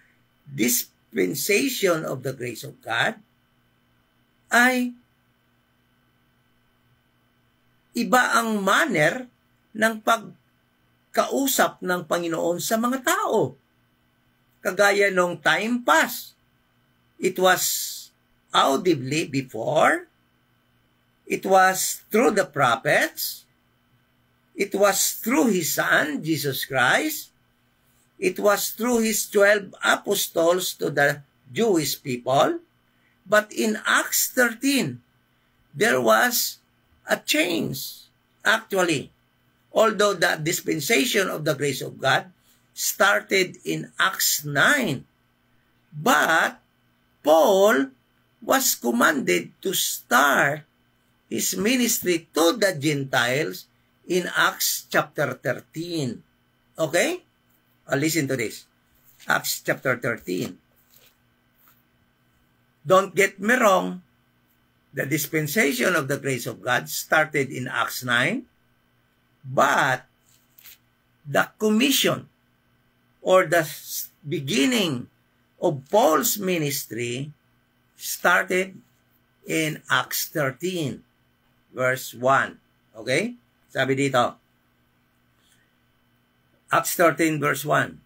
dispensation of the grace of God, ay iba ang manner ng pagkausap ng Panginoon sa mga tao. Kagaya nung time past, it was audibly before, it was through the prophets, it was through His Son, Jesus Christ, it was through His 12 apostles to the Jewish people. But in Acts 13, there was a change, actually. Although the dispensation of the grace of God started in Acts 9. But Paul was commanded to start his ministry to the Gentiles in Acts chapter 13. Okay? Listen to this. Acts chapter 13. Don't get me wrong. The dispensation of the grace of God started in Acts 9. But the commission or the beginning of Paul's ministry started in Acts 13, verse 1. Okay? Sabi dito, Acts 13, verse 1.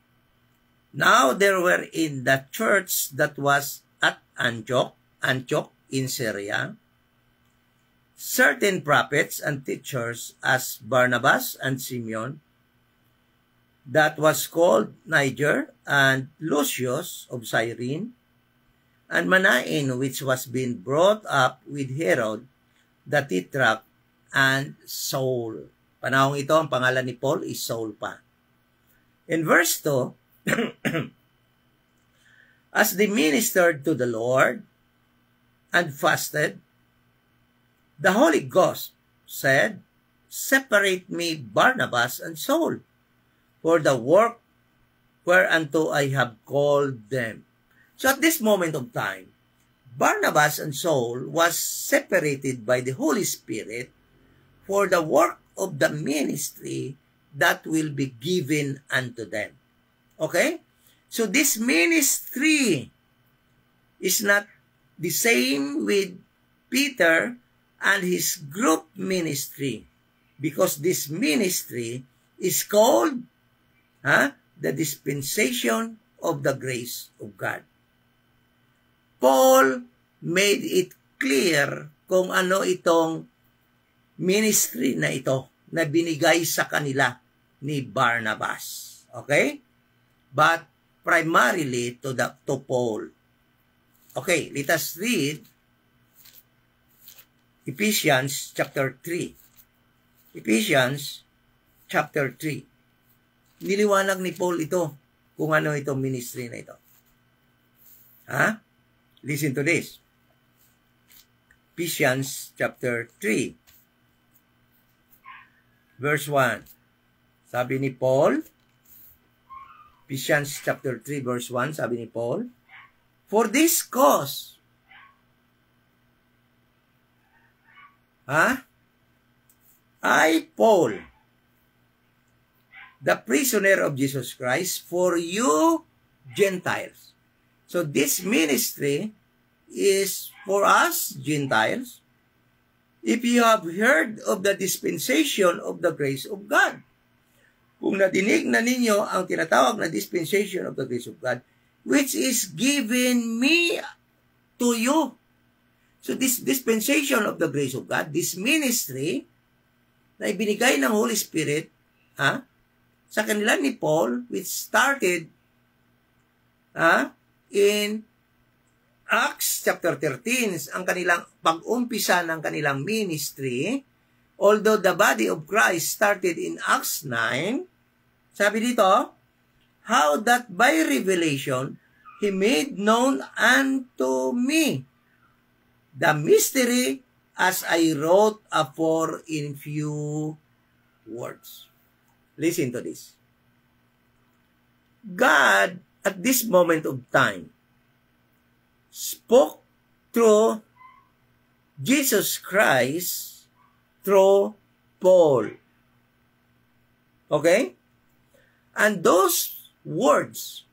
Now there were in the church that was at Antioch in Syria, certain prophets and teachers as Barnabas and Simeon, that was called Niger, and Lucius of Cyrene, and Manaen, which was being brought up with Herod the Tetrarch, and Saul. Panahong ito, ang pangalan ni Paul is Saul pa. In verse 2, as they ministered to the Lord and fasted, the Holy Ghost said, separate me Barnabas and Saul for the work whereunto I have called them. So at this moment of time, Barnabas and Saul was separated by the Holy Spirit for the work of the ministry that will be given unto them. Okay? So this ministry is not the same with Peter and his group ministry, because this ministry is called the dispensation of the grace of God. Paul made it clear kung ano itong ministry na ito na binigay sa kanila ni Barnabas. Okay? But primarily to Paul. Okay, let us read Ephesians chapter 3. Ephesians chapter 3. Niliwanag ni Paul ito kung ano itong ministry na ito. Listen to this. Ephesians chapter 3. Verse 1. Sabi ni Paul, Ephesians chapter 3 verse 1, sabi ni Paul, for this cause, I, Paul, the prisoner of Jesus Christ, for you Gentiles. So this ministry is for us Gentiles. If you have heard of the dispensation of the grace of God. Kung nadinig na ninyo ang tinatawag na dispensation of the grace of God, which is given me to you. So this dispensation of the grace of God, this ministry, na ibinigay ng Holy Spirit, sa kanila ni Paul, which started in Acts chapter 13, ang kanilang pag-umpisa ng kanilang ministry, although the body of Christ started in Acts 9, sabi dito, how that by revelation He made known unto me the mystery as I wrote afore in few words. Listen to this. God, at this moment of time, spoke through Jesus Christ through Paul. Okay? And those words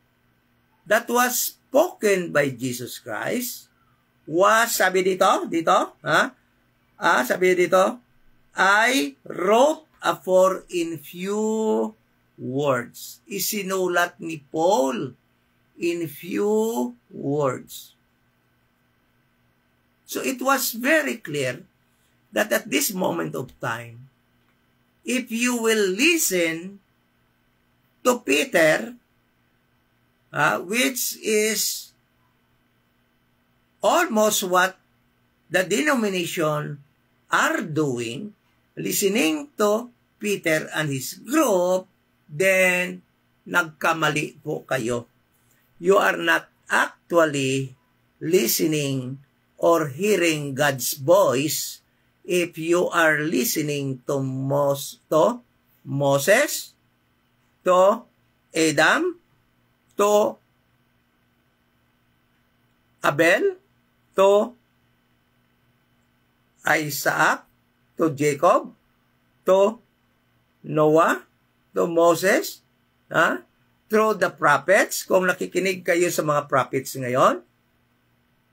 that was spoken by Jesus Christ was, sabi dito, sabi dito, I wrote afore in few words. Isinulat ni Paul in few words. So it was very clear that at this moment of time, if you will listen to Peter, which is almost what the denomination are doing, listening to Peter and his group, then nagkamali po kayo. You are not actually listening or hearing God's voice if you are listening to Moses, to Adam, to Abel, to Isaac, to Jacob, to Noah, to Moses, through the prophets. Kung nakikinig kayo sa mga prophets ngayon,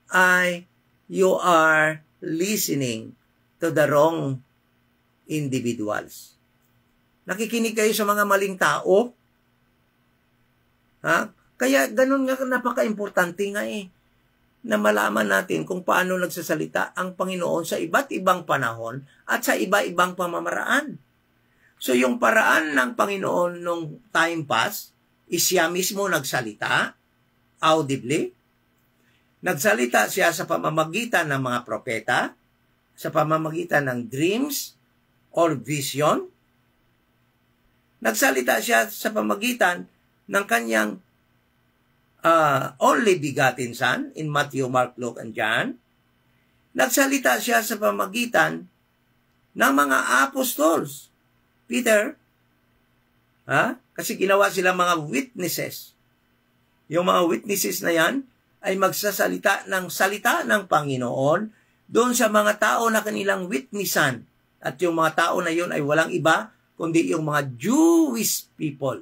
ay you are listening to the wrong individuals. Nakikinig kayo sa mga maling tao. Ha? Kaya ganun nga, napaka-importante nga na malaman natin kung paano nagsasalita ang Panginoon sa iba't ibang panahon at sa iba-ibang pamamaraan. So yung paraan ng Panginoon nung time past, is siya mismo nagsalita, audibly. Nagsalita siya sa pamamagitan ng mga propeta, sa pamamagitan ng dreams or vision. Nagsalita siya sa pamamagitan ng kanyang only begotten Son in Matthew, Mark, Luke, and John. Nagsalita siya sa pamamagitan ng mga apostles. Peter, kasi ginawa sila mga witnesses. Yung mga witnesses na yan ay magsasalita ng salita ng Panginoon doon sa mga tao na kanilang witnessan. At yung mga tao na yun ay walang iba kundi yung mga Jewish people.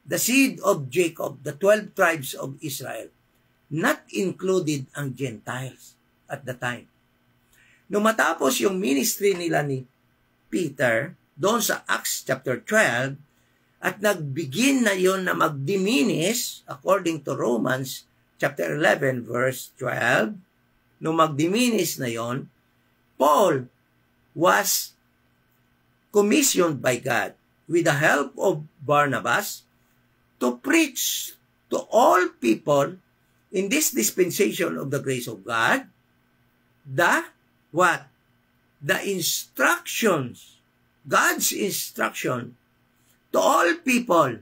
The seed of Jacob, the 12 tribes of Israel, not included ang Gentiles at the time. Nung matapos yung ministry nila ni Peter, doon sa Acts chapter 12, at nagbigin na yon na mag-diminish, according to Romans chapter 11, verse 12, nung mag-diminish na yon, Paul was commissioned by God with the help of Barnabas to preach to all people in this dispensation of the grace of God, the instructions, God's instruction to all people,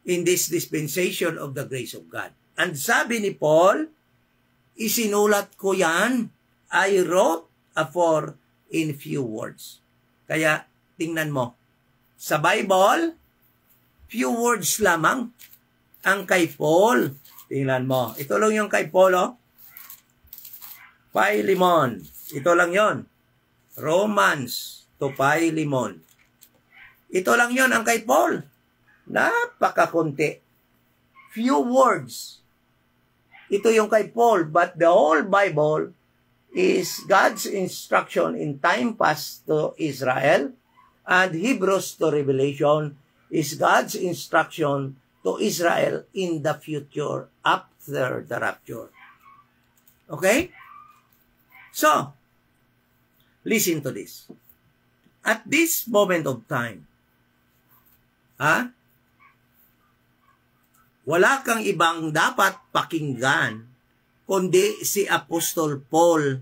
in this dispensation of the grace of God. And sabi ni Paul, isinulat ko yan, I wrote for in few words. Kaya, tingnan mo, sa Bible, few words lamang ang kay Paul. Tingnan mo. Ito lang yung kay Paul, Philemon. Ito lang yon. Romans to Philemon. Ito lang yon ang kay Paul. Napakakunti. Few words. Ito yung kay Paul. But the whole Bible is God's instruction in time past to Israel, and Hebrews to Revelation is God's instruction to Israel in the future after the rapture. Okay? So, listen to this. At this moment of time, wala kang ibang dapat pakinggan kundi si Apostol Paul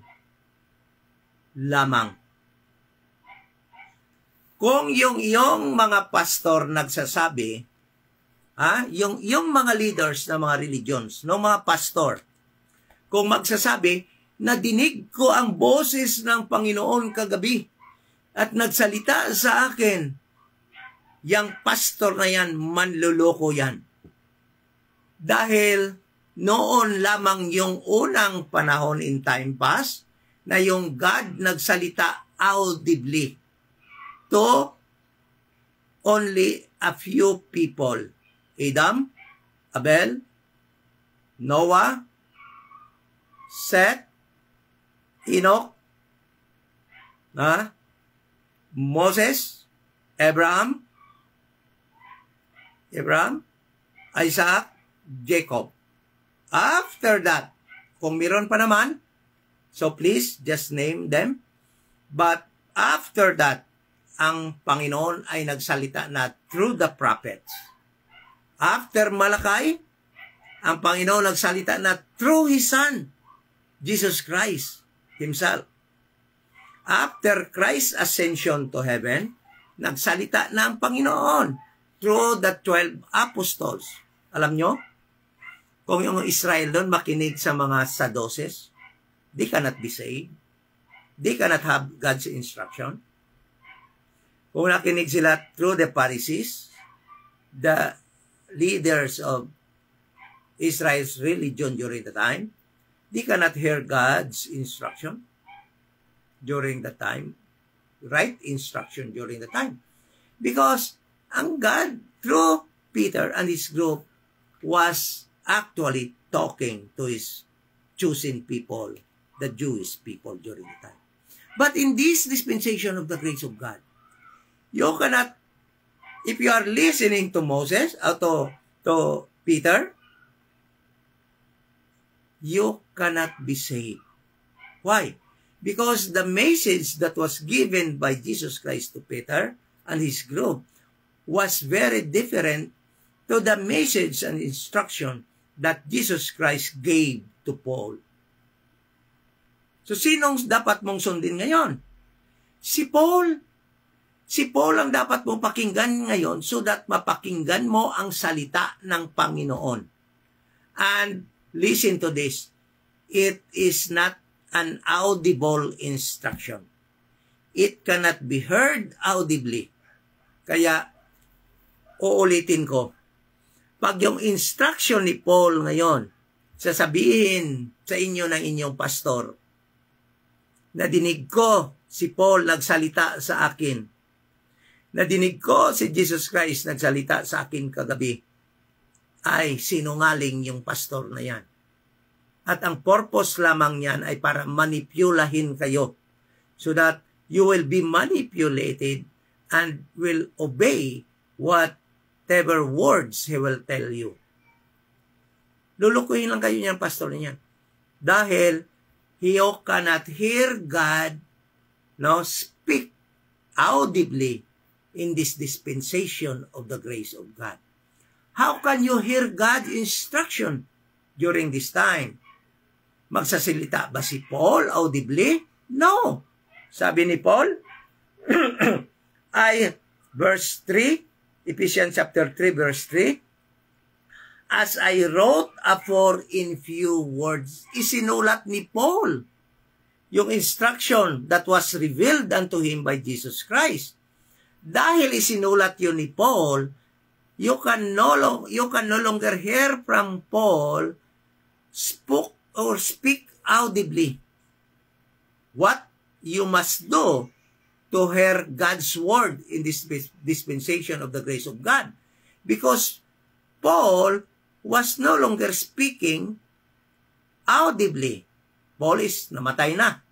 lamang. Kung yung iyong mga pastor nagsasabi, yung mga leaders ng mga religions, ng mga pastor, kung magsasabi, nadinig ko ang boses ng Panginoon kagabi at nagsalita sa akin, yang pastor na yan, manluloko yan. Dahil noon lamang yung unang panahon in time past na yung God nagsalita audibly to only a few people. Adam, Abel, Noah, Seth, Enoch, Moses, Abraham, Isaac, Jacob. After that, kung meron pa naman, so please just name them. But after that, ang Panginoon ay nagsalita na through the prophets. After Malakay, ang Panginoon nagsalita na through His Son, Jesus Christ Himself. After Christ's ascension to heaven, nagsalita na ang Panginoon through the 12 apostles. Alam nyo, kung yung Israel doon makinig sa mga Sadducees, they cannot be saved. They cannot have God's instruction. Kung nakinig sila through the Pharisees, the leaders of Israel's religion during the time, they cannot hear God's instruction during the time, right instruction during the time. Because ang God, through Peter and his group, was actually talking to his chosen people, the Jewish people during the time. But in this dispensation of the grace of God, you cannot, if you are listening to Moses, or to Peter, you cannot be saved. Why? Because the message that was given by Jesus Christ to Peter and his group was very different to the message and instruction that Jesus Christ gave to Paul. So, sinong dapat mong sundin ngayon? Si Paul. Si Paul ang dapat mong pakinggan ngayon so that mapakinggan mo ang salita ng Panginoon. And listen to this. It is not an audible instruction. It cannot be heard audibly. Kaya, uulitin ko. Pag yung instruction ni Paul ngayon, sasabihin sa inyo ng inyong pastor, nadinig ko si Paul nagsalita sa akin. Nadinig ko si Jesus Christ nagsalita sa akin kagabi. Ay sinungaling yung pastor na yan. At ang purpose lamang niyan ay para manipulahin kayo so that you will be manipulated and will obey whatever words he will tell you. Lulukuhin lang kayo niyan, pastor niyan. Dahil you cannot hear God speak audibly in this dispensation of the grace of God. How can you hear God's instruction during this time? Magsasalita ba si Paul audibly? No. Sabi ni Paul, verse 3, Ephesians chapter 3, verse 3, as I wrote afore in few words, isinulat ni Paul yung instruction that was revealed unto him by Jesus Christ. Dahil isinulat yun ni Paul, you can no longer hear from Paul speak audibly. What you must do to hear God's word in this dispensation of the grace of God. Because Paul was no longer speaking audibly. Paul is namatay na.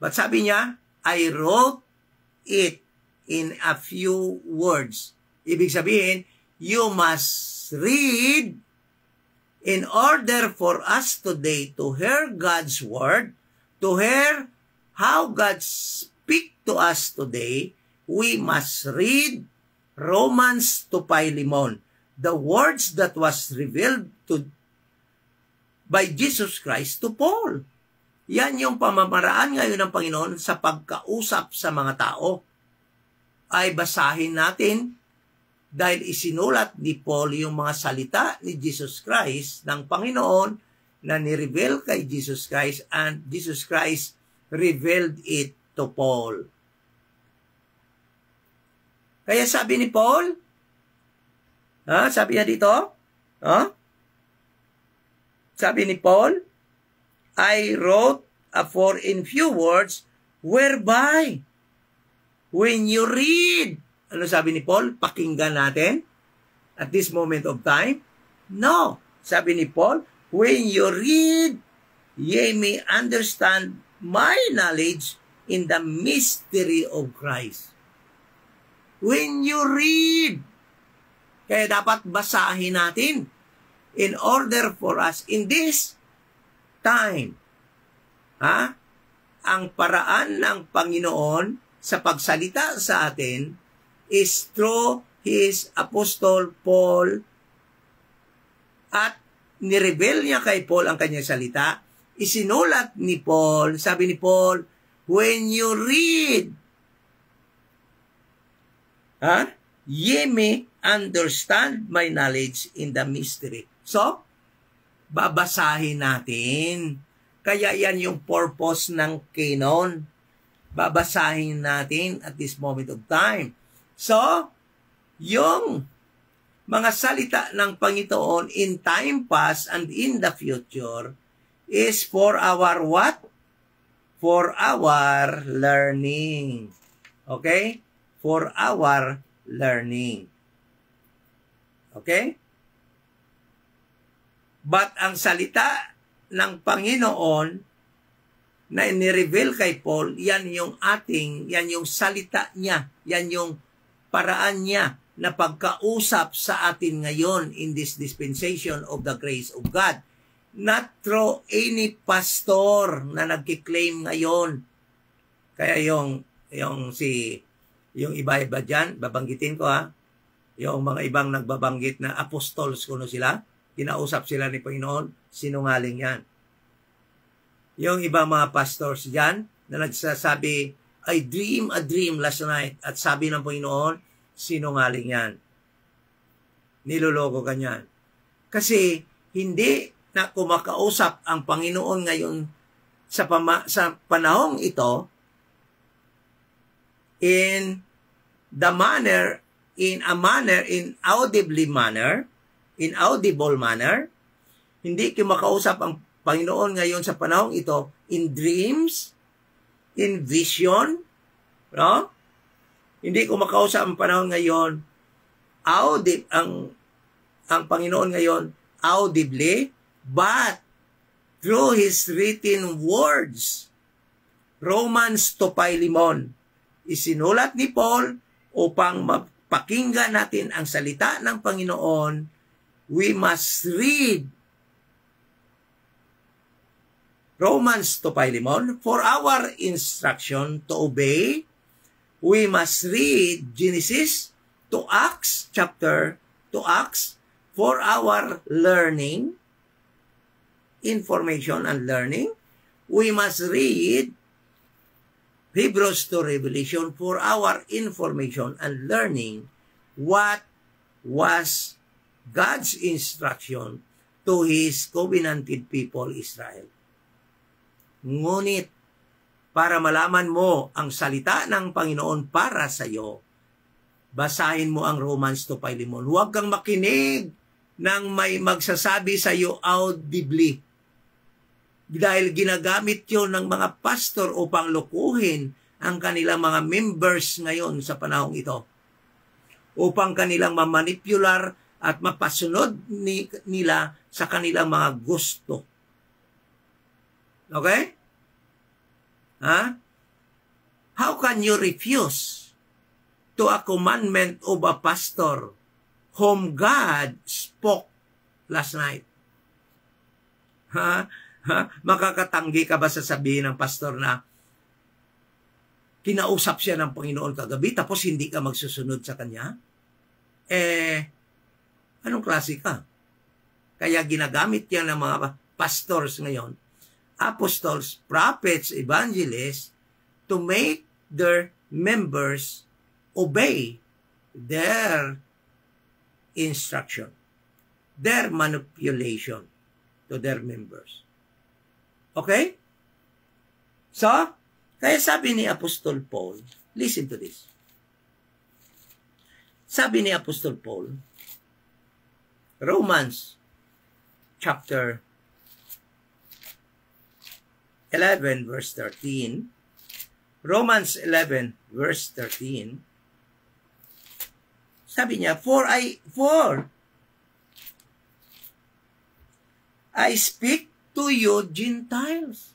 But sabi niya, I wrote it in a few words. Ibig sabihin, you must read in order for us today to hear God's word, to hear how God speaks to us today, we must read Romans to Philemon, the words that was revealed by Jesus Christ to Paul. Yan yung pamamaraan ngayon ng Panginoon sa pagkausap sa mga tao. Ay basahin natin dahil isinulat ni Paul yung mga salita ni Jesus Christ ng Panginoon na nireveal kay Jesus Christ and Jesus Christ revealed it to Paul. Kaya sabi ni Paul, sabi niya dito, sabi ni Paul, I wrote afore in few words, whereby when you read, ano sabi ni Paul? Pakinggan natin at this moment of time? No. Sabi ni Paul, when you read, ye may understand my knowledge in the mystery of Christ. When you read, kaya dapat basahin natin in order for us in this time. Ang paraan ng Panginoon sa pagsalita sa atin is through his Apostle Paul at nireveal niya kay Paul ang kanyang salita. Isinulat ni Paul, sabi ni Paul, when you read, ye may understand my knowledge in the mystery. So, babasahin natin. Kaya yan yung purpose ng canon. Babasahin natin at this moment of time. So, yung mga salita ng Panginoon in time past and in the future is for our what? For our learning. Okay? For our learning. Okay? But ang salita ng Panginoon na inireveal kay Paul, yan yung salita niya, yan yung paraan niya na pagkausap sa atin ngayon in this dispensation of the grace of God. Not through any pastor na nagkiklaim ngayon. Kaya yung iba-iba dyan, babanggitin ko yung mga ibang nagbabanggit na apostles, kuno sila, kinausap sila ni Panginoon, sinungaling yan. Yung iba mga pastors dyan na nagsasabi, I dream a dream last night, at sabi ng Panginoon, sinungaling yan. Niloloko ka niyan. Kasi hindi na kumakausap ang Panginoon ngayon sa panahong ito in audible manner. Hindi kumakausap ang Panginoon ngayon sa panahong ito in dreams, in vision, no? Hindi kumakausap ang panahon ngayon ang Panginoon ngayon audibly, but through His written words. Romans 2:5, isinulat ni Paul upang mapakinggan natin ang salita ng Panginoon. We must read Romans 2:5, for our instruction to obey, we must read Genesis to Acts, for our learning, information and learning. We must read Hebrews to Revelation for our information and learning what was God's instruction to His covenanted people, Israel. Ngunit, para malaman mo ang salita ng Panginoon para sa iyo, basahin mo ang Romans 2:5. Huwag kang makinig ng may magsasabi sa iyo audibly. Dahil ginagamit yon ng mga pastor upang lukuhin ang kanilang mga members ngayon sa panahong ito. Upang kanilang mamanipular at mapasunod nila sa kanilang mga gusto. Okay? How can you refuse to a commandment of a pastor whom God spoke last night? Makakatanggi ka ba sa sabihin ng pastor na kinausap siya ng Panginoon kagabi tapos hindi ka magsusunod sa kanya? Anong klase ka? Kaya ginagamit yan ng mga pastors ngayon, apostles, prophets, evangelists, to make their members obey their instruction, their manipulation to their members. Okay? So, kaya sabi ni Apostol Paul, listen to this. Sabi ni Apostol Paul, Romans chapter 11 verse 13, Romans 11 verse 13, sabi niya, For I speak to you Gentiles.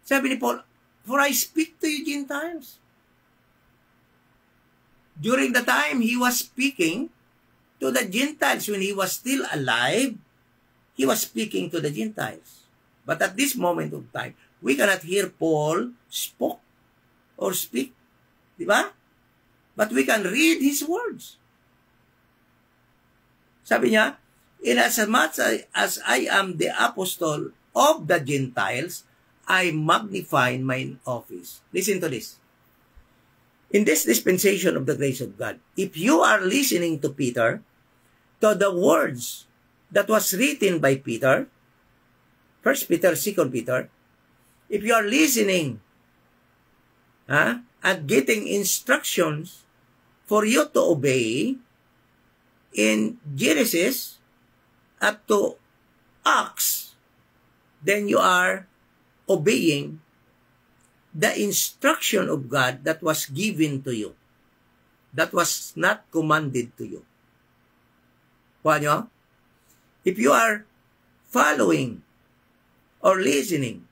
Sabi ni Paul, for I speak to you Gentiles. During the time he was speaking to the Gentiles, when he was still alive, he was speaking to the Gentiles. But at this moment of time, we cannot hear Paul speak. Diba? But we can read his words. Sabi niya, inasmuch as I am the apostle of the Gentiles, I magnify mine office. Listen to this. In this dispensation of the grace of God, if you are listening to Peter, to the words that was written by Peter, 1 Peter, 2 Peter, if you are listening and getting instructions for you to obey in Genesis up to Acts, then you are obeying the instruction of God that was given to you, that was not commanded to you. Kuha nyo? If you are following or listening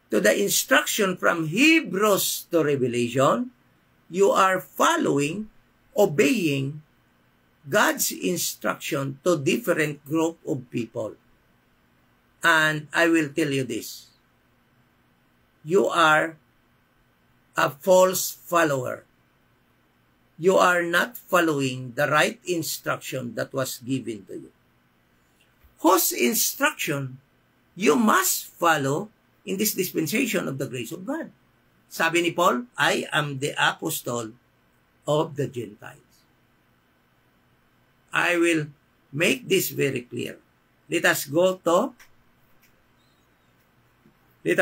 to the instruction from Hebrews to Revelation, you are following, obeying God's instruction to different group of people. And I will tell you this. You are a false follower. You are not following the right instruction that was given to you. Whose instruction you must follow in this dispensation of the grace of God? Sabi ni Paul, I am the apostle of the Gentiles. I will make this very clear. Let us go to 1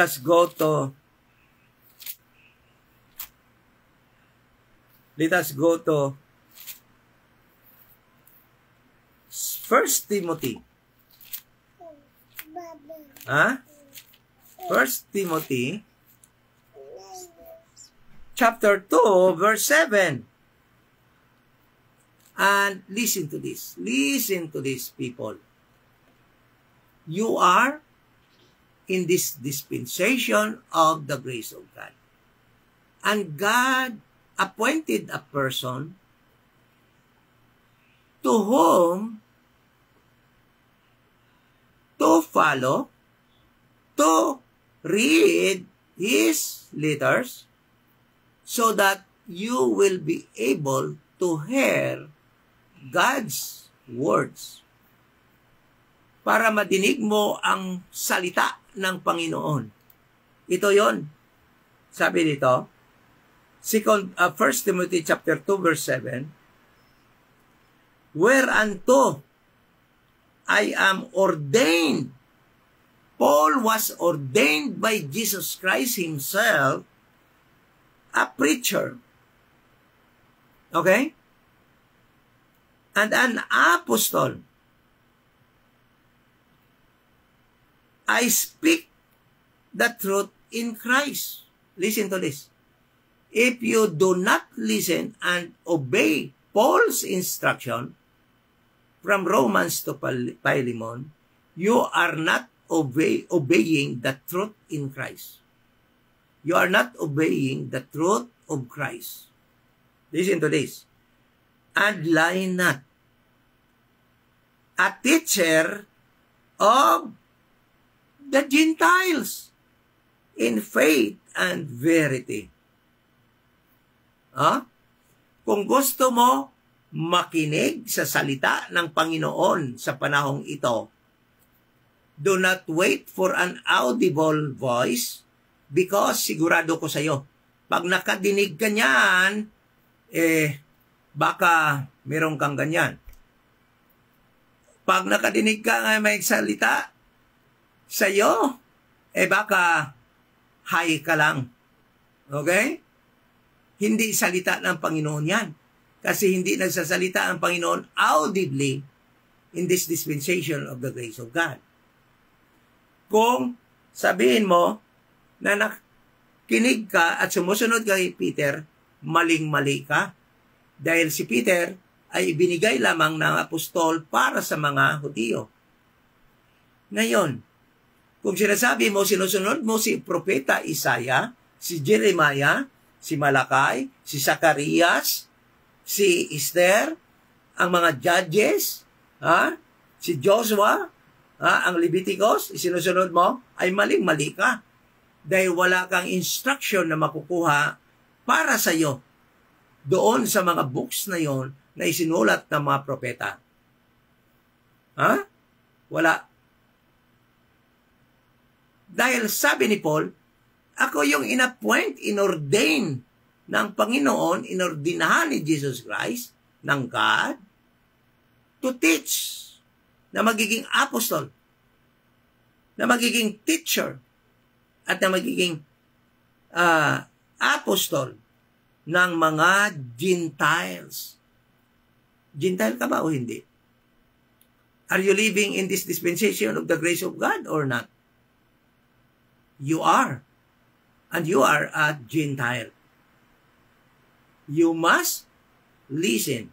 Timothy. 1 Timothy chapter 2, verse 7. And listen to this. Listen to this, people. You are in this dispensation of the grace of God. And God appointed a person to whom to follow, to read his letters, so that you will be able to hear God's words. Para madinig mo ang salita ng Panginoon. Ito yon. Sabi dito, 1 Timothy chapter 2 verse 7, whereunto I am ordained. Paul was ordained by Jesus Christ himself a preacher. Okay? And an apostle. I speak the truth in Christ. Listen to this. If you do not listen and obey Paul's instruction from Romans to Philemon, you are not obeying the truth in Christ. You are not obeying the truth of Christ. Listen to this. And lie not. A teacher of the Gentiles in faith and verity. Kung gusto mo makinig sa salita ng Panginoon sa panahong ito, do not wait for an audible voice, because sigurado ko sa iyo, pag nakadinig ka niyan, baka meron kang ganyan. Pag nakadinig ka nga may salita sa iyo, baka high ka lang. Okay? Hindi salita ng Panginoon yan. Kasi hindi nagsasalita ang Panginoon audibly in this dispensation of the grace of God. Kung sabihin mo na nakinig ka at sumusunod kay Peter, maling-mali ka. Dahil si Peter ay ibinigay lamang ng apostol para sa mga Hudyo. Ngayon, kung sinasabi mo, sinusunod mo si Propeta Isaiah, si Jeremiah, si Malakay, si Zacarias, si Esther, ang mga Judges, si Joshua, ang Leviticus, sinusunod mo, ay maling-mali ka. Dahil wala kang instruction na makukuha para sa iyo doon sa mga books na yon na isinulat ng mga propeta. Wala. Dahil sabi ni Paul, ako yung inappoint, inordain ng Panginoon, inordinahan ni Jesus Christ, ng God, to teach, na magiging apostol, na magiging teacher, at na magiging apostol ng mga Gentiles. Gentile ka ba o hindi? Are you living in this dispensation of the grace of God or not? You are. And you are a Gentile. You must listen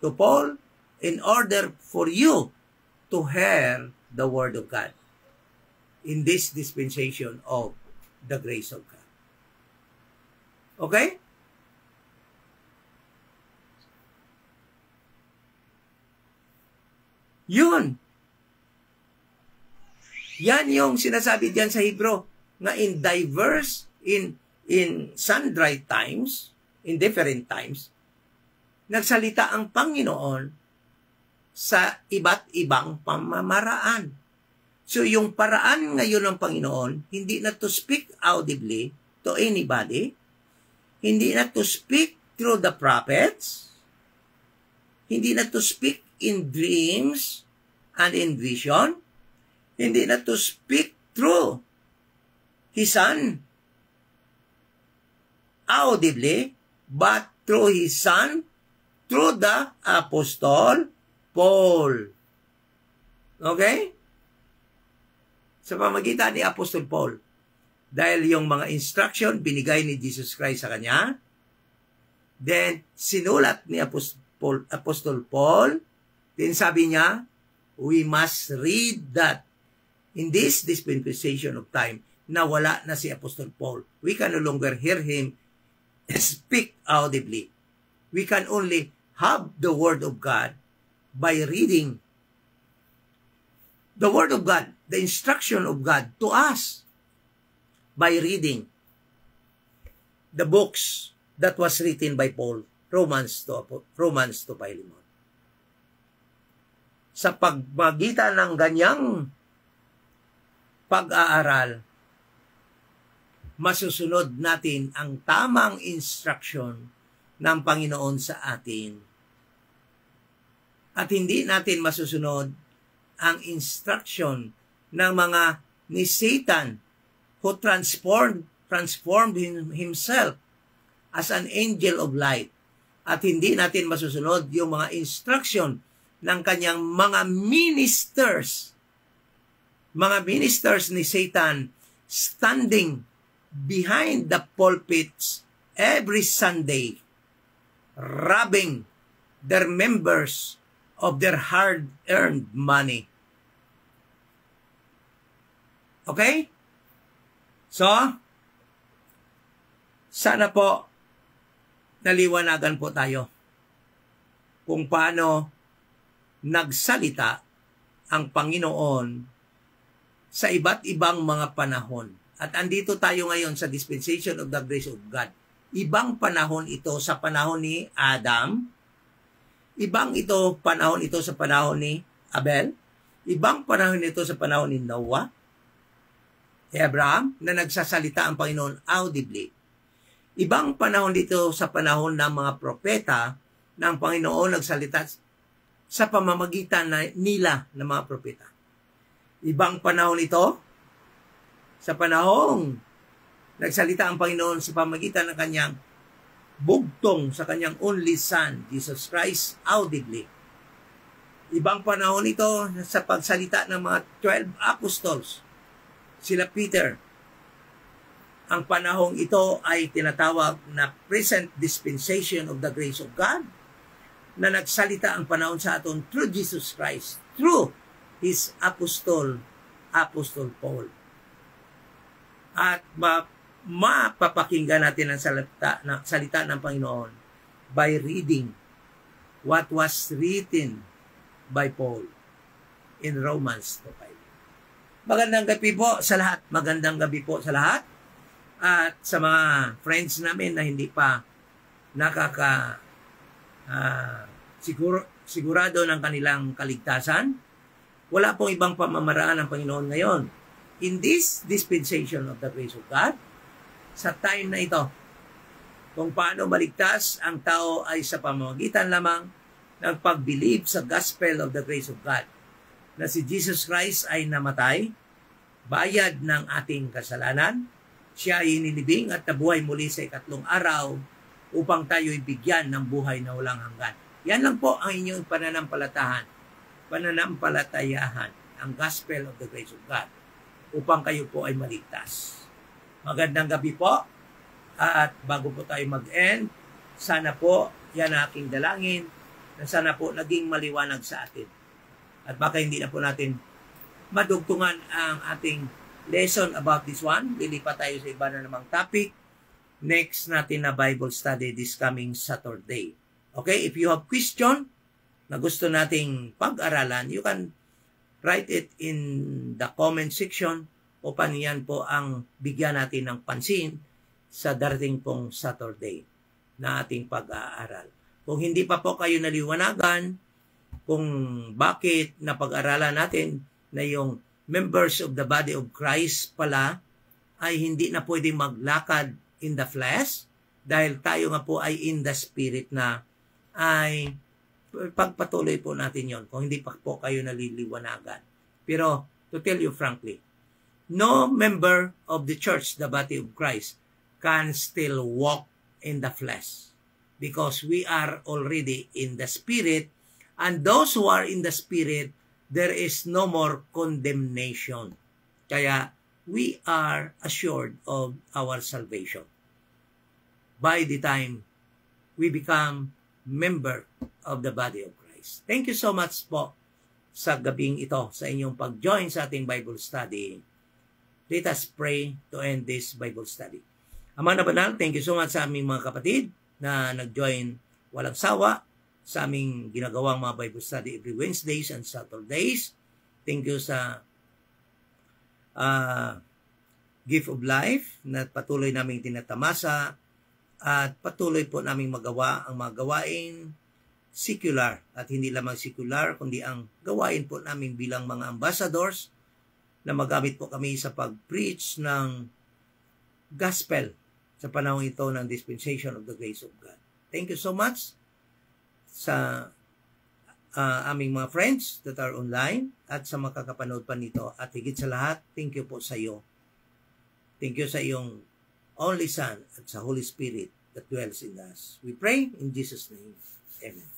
to Paul in order for you to hear the Word of God in this dispensation of the grace of God. Okay? Yun. Yan yung sinasabi diyan sa Hebrew nga in diverse, in sundry times, in different times, nagsalita ang Panginoon sa iba't ibang pamamaraan. So yung paraan ngayon ng Panginoon, hindi na to speak audibly to anybody, hindi na to speak through the prophets, hindi na to speak in dreams and in vision, hindi na to speak through His Son audibly, but through His Son, through the Apostle Paul. Okay? Sa pamagitan ni Apostle Paul. Dahil yung mga instruction binigay ni Jesus Christ sa kanya, then sinulat ni Apostle Paul, then sabi niya, we must read that in this dispensation of time, na wala na si Apostle Paul. We can no longer hear him speak audibly. We can only have the Word of God by reading the Word of God, the instruction of God to us by reading the books that was written by Paul, Romans to Philemon. Sa pagmagitan ng ganyang pag-aaral, masusunod natin ang tamang instruction ng Panginoon sa atin. At hindi natin masusunod ang instruction ng mga ni Satan who transformed himself as an angel of light. At hindi natin masusunod yung mga instruction ng kanyang mga ministers ni Satan standing behind the pulpits every Sunday, robbing their members of their hard-earned money. Okay? So, sana po naliwanagan po tayo kung paano nagsalita ang Panginoon sa iba't ibang mga panahon. At andito tayo ngayon sa dispensation of the grace of God. Ibang panahon ito sa panahon ni Adam. Ibang panahon ito sa panahon ni Abel. Ibang panahon ito sa panahon ni Noah, Abraham, na nagsasalita ang Panginoon audibly. Ibang panahon dito sa panahon ng mga propeta na ang Panginoon nagsalita sa pamamagitan nila ng mga propeta. Ibang panahon ito sa panahong nagsalita ang Panginoon sa pamamagitan ng kanyang bugtong sa kanyang only Son, Jesus Christ, audibly. Ibang panahon ito sa pagsalita ng mga 12 apostles, sila Peter. Ang panahong ito ay tinatawag na present dispensation of the grace of God, na nagsalita ang panahon sa aton through Jesus Christ, through His Apostle Paul. At mapapakinggan natin ang salita ng Panginoon by reading what was written by Paul in Romans to Philemon. Magandang gabi po sa lahat. Magandang gabi po sa lahat. At sa mga friends namin na hindi pa sigurado ng kanilang kaligtasan, wala pong ibang pamamaraan ng Panginoon ngayon. In this dispensation of the grace of God, sa time na ito, kung paano maligtas ang tao ay sa pamamagitan lamang ng pag-believe sa gospel of the grace of God, na si Jesus Christ ay namatay, bayad ng ating kasalanan, siya ay inilibing at nabuhay muli sa ikatlong araw upang tayo'y bigyan ng buhay na walang hanggan. Yan lang po ang inyong pananampalatayahan, ang gospel of the grace of God, upang kayo po ay maligtas. Magandang gabi po. At bago po tayo mag-end, sana po yan aking dalangin na sana po naging maliwanag sa atin. At baka hindi na po natin madugtungan ang ating lesson about this one. Lilipat tayo sa iba na namang topic. Next natin na Bible study this coming Saturday. Okay, if you have question na gusto nating pag-aralan, you can write it in the comment section upang yan po ang bigyan natin ng pansin sa darating pong Saturday na ating pag-aaral. Kung hindi pa po kayo naliwanagan kung bakit napag-aralan natin na yung members of the body of Christ pala ay hindi na pwede maglakad in the flesh dahil tayo nga po ay in the spirit na, ay pagpatuloy po natin yon kung hindi pa po kayo naliliwanagan. Pero to tell you frankly, no member of the church, the body of Christ, can still walk in the flesh because we are already in the spirit, and those who are in the spirit, there is no more condemnation. Kaya we are assured of our salvation by the time we become member of the body of Christ. Thank you so much po sa gabing ito, sa inyong pag-join sa ating Bible study. Let us pray to end this Bible study. Ama na banal, thank you so much sa aming mga kapatid na nag-join walang sawa sa aming ginagawang mga Bible study every Wednesdays and Saturdays. Thank you sa gift of life na patuloy naming tinatamasa at patuloy po naming magawa ang mga gawain secular at hindi lamang secular kundi ang gawain po namin bilang mga ambassadors na magamit po kami sa pag-preach ng gospel sa panahon ito ng dispensation of the grace of God. Thank you so much sa aming mga friends that are online at sa makakapanood pa nito. At higit sa lahat, thank you po sa iyo. Thank you sa iyong only Son at sa Holy Spirit that dwells in us. We pray in Jesus' name. Amen.